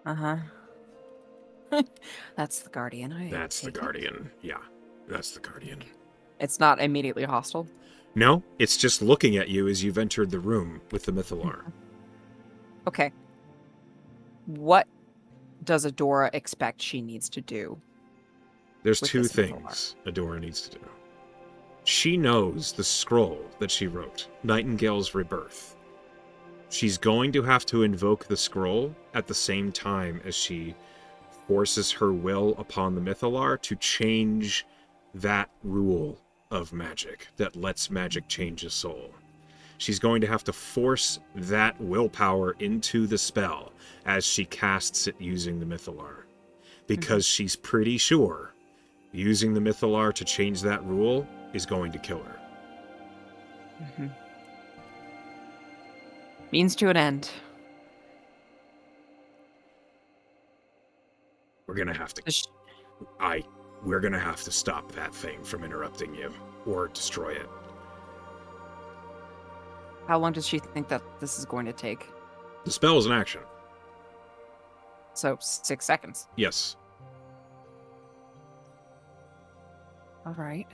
Speaker 2: Uh-huh. That's the Guardian.
Speaker 1: That's the Guardian. Yeah, that's the Guardian.
Speaker 2: It's not immediately hostile?
Speaker 1: No, it's just looking at you as you've entered the room with the Mythalar.
Speaker 2: Okay. What does Adora expect she needs to do?
Speaker 1: There's
Speaker 2: With
Speaker 1: two
Speaker 2: this
Speaker 1: things Adora needs to do. She knows the scroll that she wrote, Nightingale's Rebirth. She's going to have to invoke the scroll at the same time as she forces her will upon the Mythalar to change that rule of magic that lets magic change a soul. She's going to have to force that willpower into the spell as she casts it using the Mythalar. Because she's pretty sure using the Mythalar to change that rule is going to kill her.
Speaker 2: Mm-hmm. Means to an end.
Speaker 1: We're gonna have to...
Speaker 2: Does
Speaker 1: We're gonna have to stop that thing from interrupting you, or destroy it.
Speaker 2: How long does she think that this is going to take?
Speaker 1: The spell is an action.
Speaker 2: So 6 seconds.
Speaker 1: Yes.
Speaker 2: All right.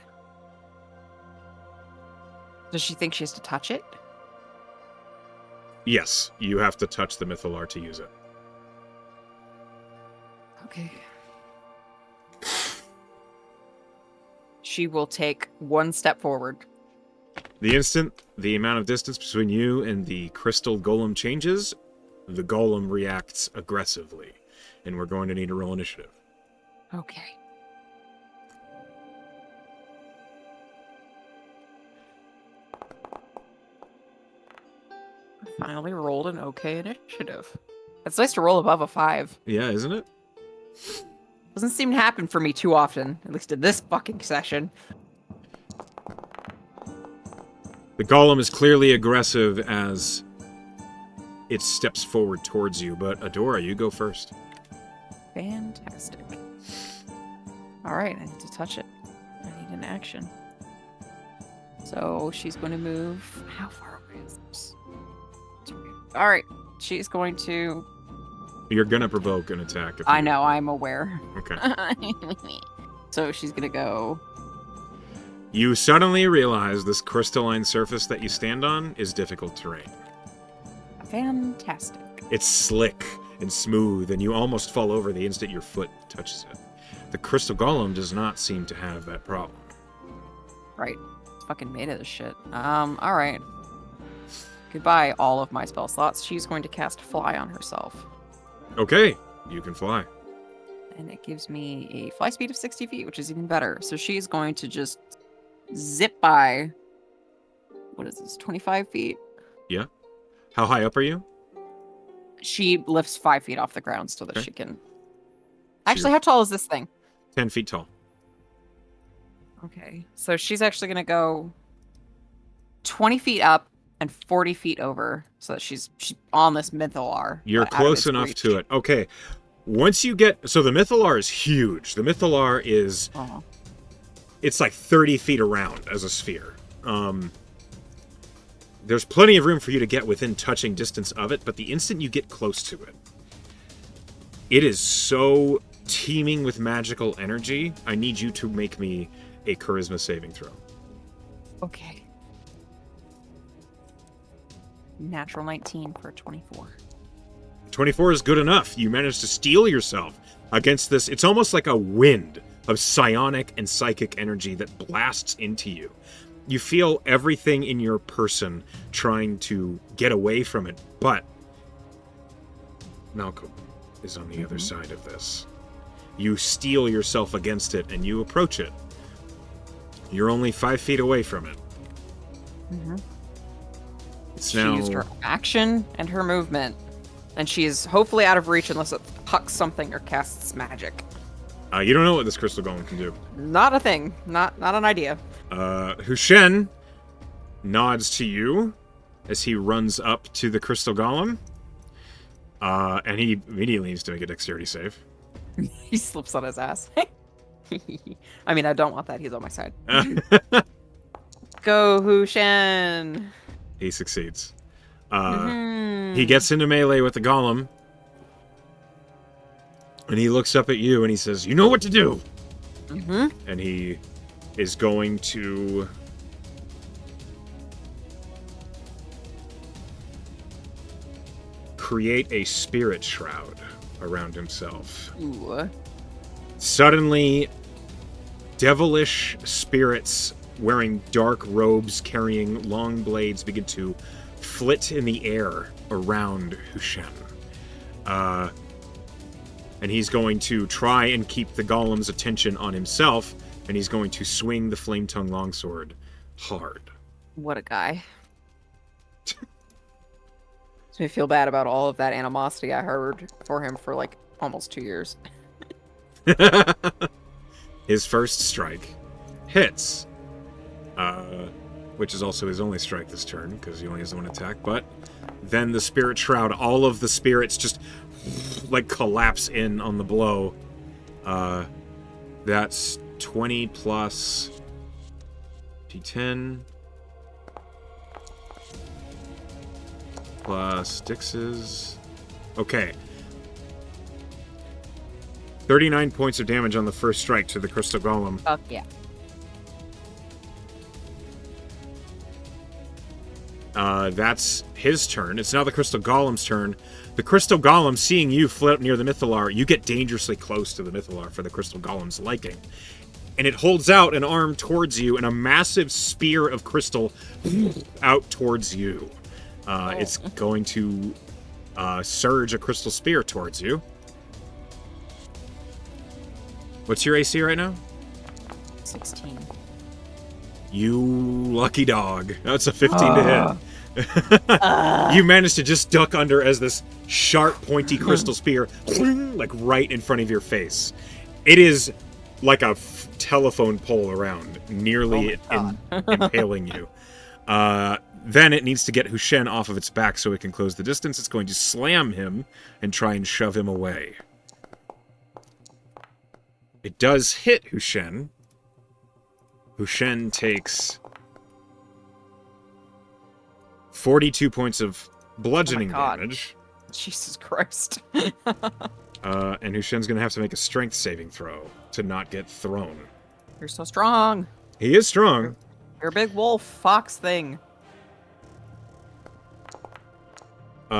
Speaker 2: Does she think she has to touch it?
Speaker 1: Yes, you have to touch the Mythalar to use it.
Speaker 2: Okay. She will take 1 step forward.
Speaker 1: The instant the amount of distance between you and the crystal golem changes, the golem reacts aggressively, and we're going to need to roll initiative.
Speaker 2: Okay. I finally rolled an okay initiative. It's nice to roll above a 5.
Speaker 1: Yeah, isn't it?
Speaker 2: Doesn't seem to happen for me too often, at least in this fucking session.
Speaker 1: The golem is clearly aggressive as it steps forward towards you, but Adora, you go first.
Speaker 2: Fantastic. Alright, I need to touch it. I need an action. So she's going to move... How far away is this? Alright, she's going to...
Speaker 1: You're gonna provoke an attack. If
Speaker 2: I
Speaker 1: you...
Speaker 2: know, I'm aware.
Speaker 1: Okay.
Speaker 2: So she's going to go...
Speaker 1: You suddenly realize this crystalline surface that you stand on is difficult terrain.
Speaker 2: Fantastic.
Speaker 1: It's slick and smooth, and you almost fall over the instant your foot touches it. The crystal golem does not seem to have that problem.
Speaker 2: Right. It's fucking made of this shit. Alright. Goodbye, all of my spell slots. She's going to cast Fly on herself.
Speaker 1: Okay, you can fly.
Speaker 2: And it gives me a fly speed of 60 feet, which is even better. So she's going to just zip by... What is this, 25 feet?
Speaker 1: Yeah. How high up are you?
Speaker 2: She lifts 5 feet off the ground so that
Speaker 1: Okay.
Speaker 2: she can... Actually, how tall is this thing?
Speaker 1: 10 feet tall.
Speaker 2: Okay, so she's actually going to go 20 feet up and 40 feet over so that she's on this Mythalar.
Speaker 1: You're
Speaker 2: but out of
Speaker 1: close
Speaker 2: its
Speaker 1: enough
Speaker 2: reach.
Speaker 1: to it. Okay. Once you get... So the Mythalar is huge. The Mythalar is...
Speaker 2: Uh-huh.
Speaker 1: It's like 30 feet around as a sphere. There's plenty of room for you to get within touching distance of it, but the instant you get close to it, it is so teeming with magical energy. I need you to make me a charisma saving throw.
Speaker 2: Okay. Natural 19 for 24.
Speaker 1: 24 is good enough. You managed to steel yourself against this. It's almost like a wind of psionic and psychic energy that blasts into you. You feel everything in your person trying to get away from it, but Malcolm is on the other side of this. You steel yourself against it and you approach it. You're only 5 feet away from it.
Speaker 2: She used her action and her movement, and she is hopefully out of reach unless it hucks something or casts magic.
Speaker 1: You don't know what this crystal golem can do.
Speaker 2: Not a thing. Not an idea.
Speaker 1: Hushen nods to you as he runs up to the crystal golem. And he immediately needs to make a dexterity save.
Speaker 2: He slips on his ass. I mean, I don't want that. He's on my side. Go, Hushen!
Speaker 1: He succeeds. He gets into melee with the golem. And he looks up at you and he says, "You know what to do!" And he is going to... create a spirit shroud around himself.
Speaker 2: Ooh.
Speaker 1: Suddenly, devilish spirits wearing dark robes carrying long blades begin to flit in the air around Hushen. And he's going to try and keep the golem's attention on himself, and he's going to swing the flame tongue longsword hard.
Speaker 2: What a guy. Makes me feel bad about all of that animosity I heard for him for like almost 2 years.
Speaker 1: His first strike hits, which is also his only strike this turn because he only has one attack. But then the spirit shroud, all of the spirits just like collapse in on the blow. That's 20 plus D10 plus Dix's. Okay. 39 points of damage on the first strike to the crystal golem.
Speaker 2: Fuck yeah.
Speaker 1: That's his turn. It's now the crystal golem's turn. The crystal golem, seeing you flit up near the mythalar, you get dangerously close to the mythalar for the crystal golem's liking. And it holds out an arm towards you, and a massive spear of crystal out towards you. It's going to surge a crystal spear towards you. What's your AC right now?
Speaker 2: 16.
Speaker 1: You lucky dog. That's a 15 to hit. You managed to just duck under as this sharp, pointy crystal spear, like right in front of your face. It is like a telephone pole around, nearly impaling you. Then it needs to get Hushen off of its back so it can close the distance. It's going to slam him and try and shove him away. It does hit Hushen. Hushen takes 42 points of bludgeoning damage.
Speaker 2: Jesus Christ.
Speaker 1: And Hushen's going to have to make a strength saving throw to not get thrown.
Speaker 2: You're so strong.
Speaker 1: He is strong.
Speaker 2: You're a big wolf fox thing.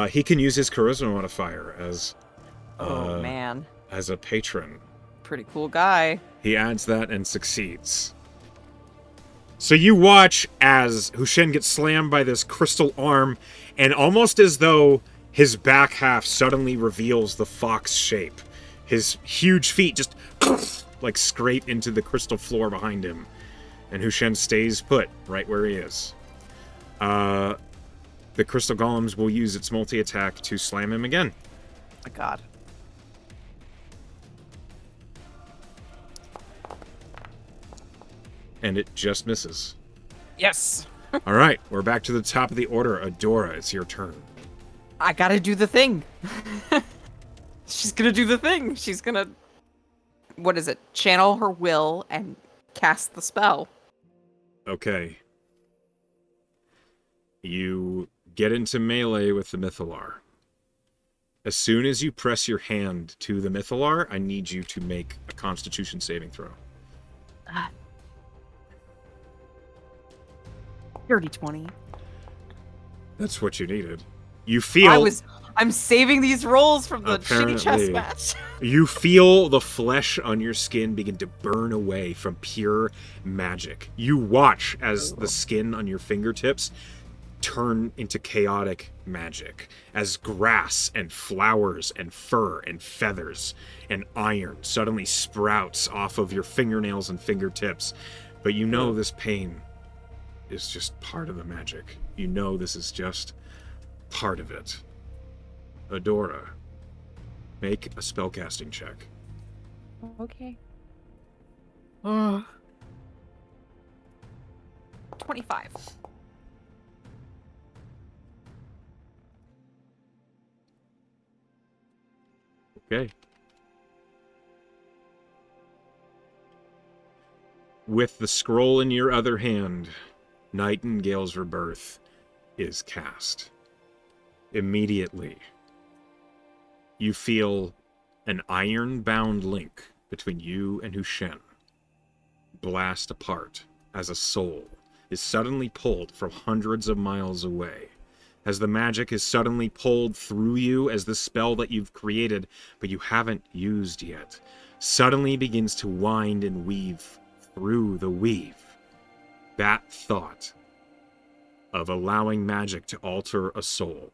Speaker 1: He can use his charisma modifier as
Speaker 2: man.
Speaker 1: As a patron.
Speaker 2: Pretty cool guy.
Speaker 1: He adds that and succeeds. So you watch as Hushen gets slammed by this crystal arm, and almost as though his back half suddenly reveals the fox shape. His huge feet just like scrape into the crystal floor behind him. And Hushen stays put right where he is. The crystal golems will use its multi-attack to slam him again.
Speaker 2: Oh my god.
Speaker 1: And it just misses.
Speaker 2: Yes!
Speaker 1: All right, we're back to the top of the order. Adora, it's your turn.
Speaker 2: I gotta do the thing. She's gonna do the thing. She's gonna... What is it? Channel her will and cast the spell.
Speaker 1: Okay. You get into melee with the mythalar. As soon as you press your hand to the mythalar, I need you to make a Constitution saving throw.
Speaker 2: Dirty 20.
Speaker 1: That's what you needed. You feel...
Speaker 2: I'm saving these rolls from the shitty chess
Speaker 1: Apparently.
Speaker 2: match.
Speaker 1: You feel the flesh on your skin begin to burn away from pure magic. You watch as the skin on your fingertips turn into chaotic magic, as grass and flowers and fur and feathers and iron suddenly sprouts off of your fingernails and fingertips. But you know this pain is just part of the magic. You know this is just part of it. Adora, make a spellcasting check.
Speaker 2: Okay. 25.
Speaker 1: Okay. With the scroll in your other hand, Nightingale's Rebirth is cast. Immediately, you feel an iron-bound link between you and Hushen blast apart as a soul is suddenly pulled from hundreds of miles away. As the magic is suddenly pulled through you, as the spell that you've created but you haven't used yet suddenly begins to wind and weave through the weave. That thought of allowing magic to alter a soul,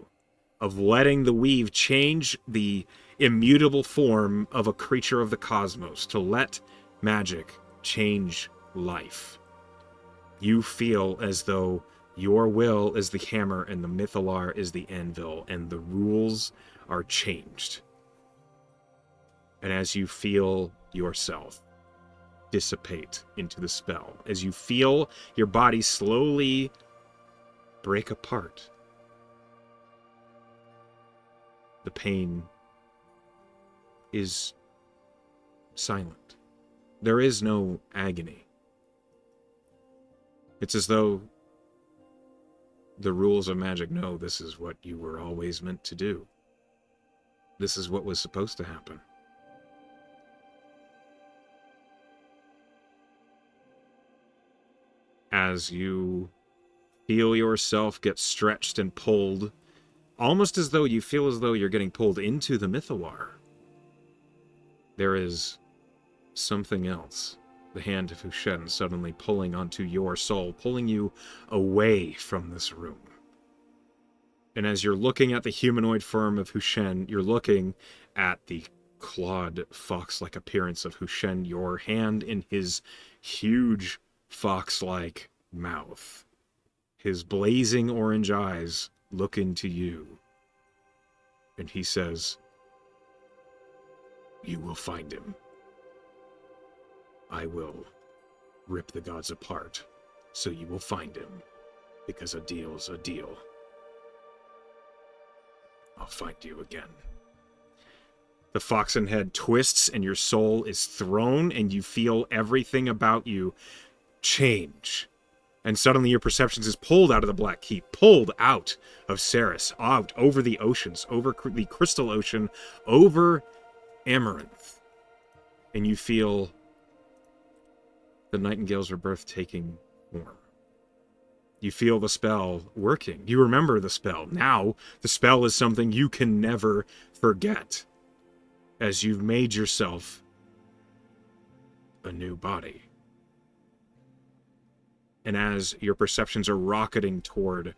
Speaker 1: of letting the weave change the immutable form of a creature of the cosmos, to let magic change life. You feel as though your will is the hammer and the Mythalar is the anvil, and the rules are changed. And as you feel yourself dissipate into the spell, as you feel your body slowly break apart, the pain is silent. There is no agony. It's as though the rules of magic know this is what you were always meant to do. This is what was supposed to happen. As you feel yourself get stretched and pulled, almost as though you feel as though you're getting pulled into the Mythalar, there is something else. The hand of Hushen suddenly pulling onto your soul, pulling you away from this room. And as you're looking at the humanoid form of Hushen, you're looking at the clawed fox-like appearance of Hushen, your hand in his huge fox-like mouth. His blazing orange eyes look into you. And he says, "You will find him. I will rip the gods apart, so you will find him, because a deal's a deal. I'll find you again." The foxen head twists and your soul is thrown, and you feel everything about you change. And suddenly your perceptions is pulled out of the Black Keep, pulled out of Ceres, out over the oceans, over the Crystal Ocean, over Amaranth. And you feel the Nightingale's Rebirth taking form. You feel the spell working. You remember the spell. Now, the spell is something you can never forget, as you've made yourself a new body. And as your perceptions are rocketing toward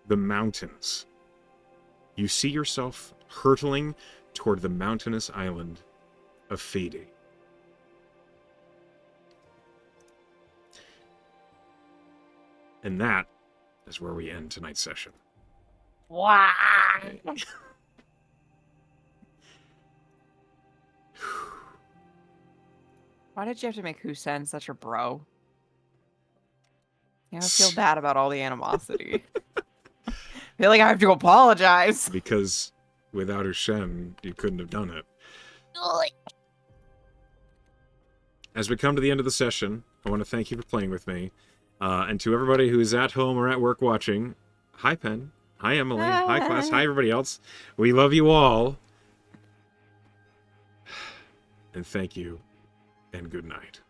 Speaker 1: the mountains, you see yourself hurtling toward the mountainous island of Fede. And that is where we end tonight's session.
Speaker 2: Wow. Why did you have to make Hussein such a bro? Yeah, I feel bad about all the animosity. I feel like I have to apologize.
Speaker 1: Because without Hushen, you couldn't have done it. As we come to the end of the session, I want to thank you for playing with me. And to everybody who's at home or at work watching, hi Pen, hi Emily, hi class, hi everybody else. We love you all. And thank you, and good night.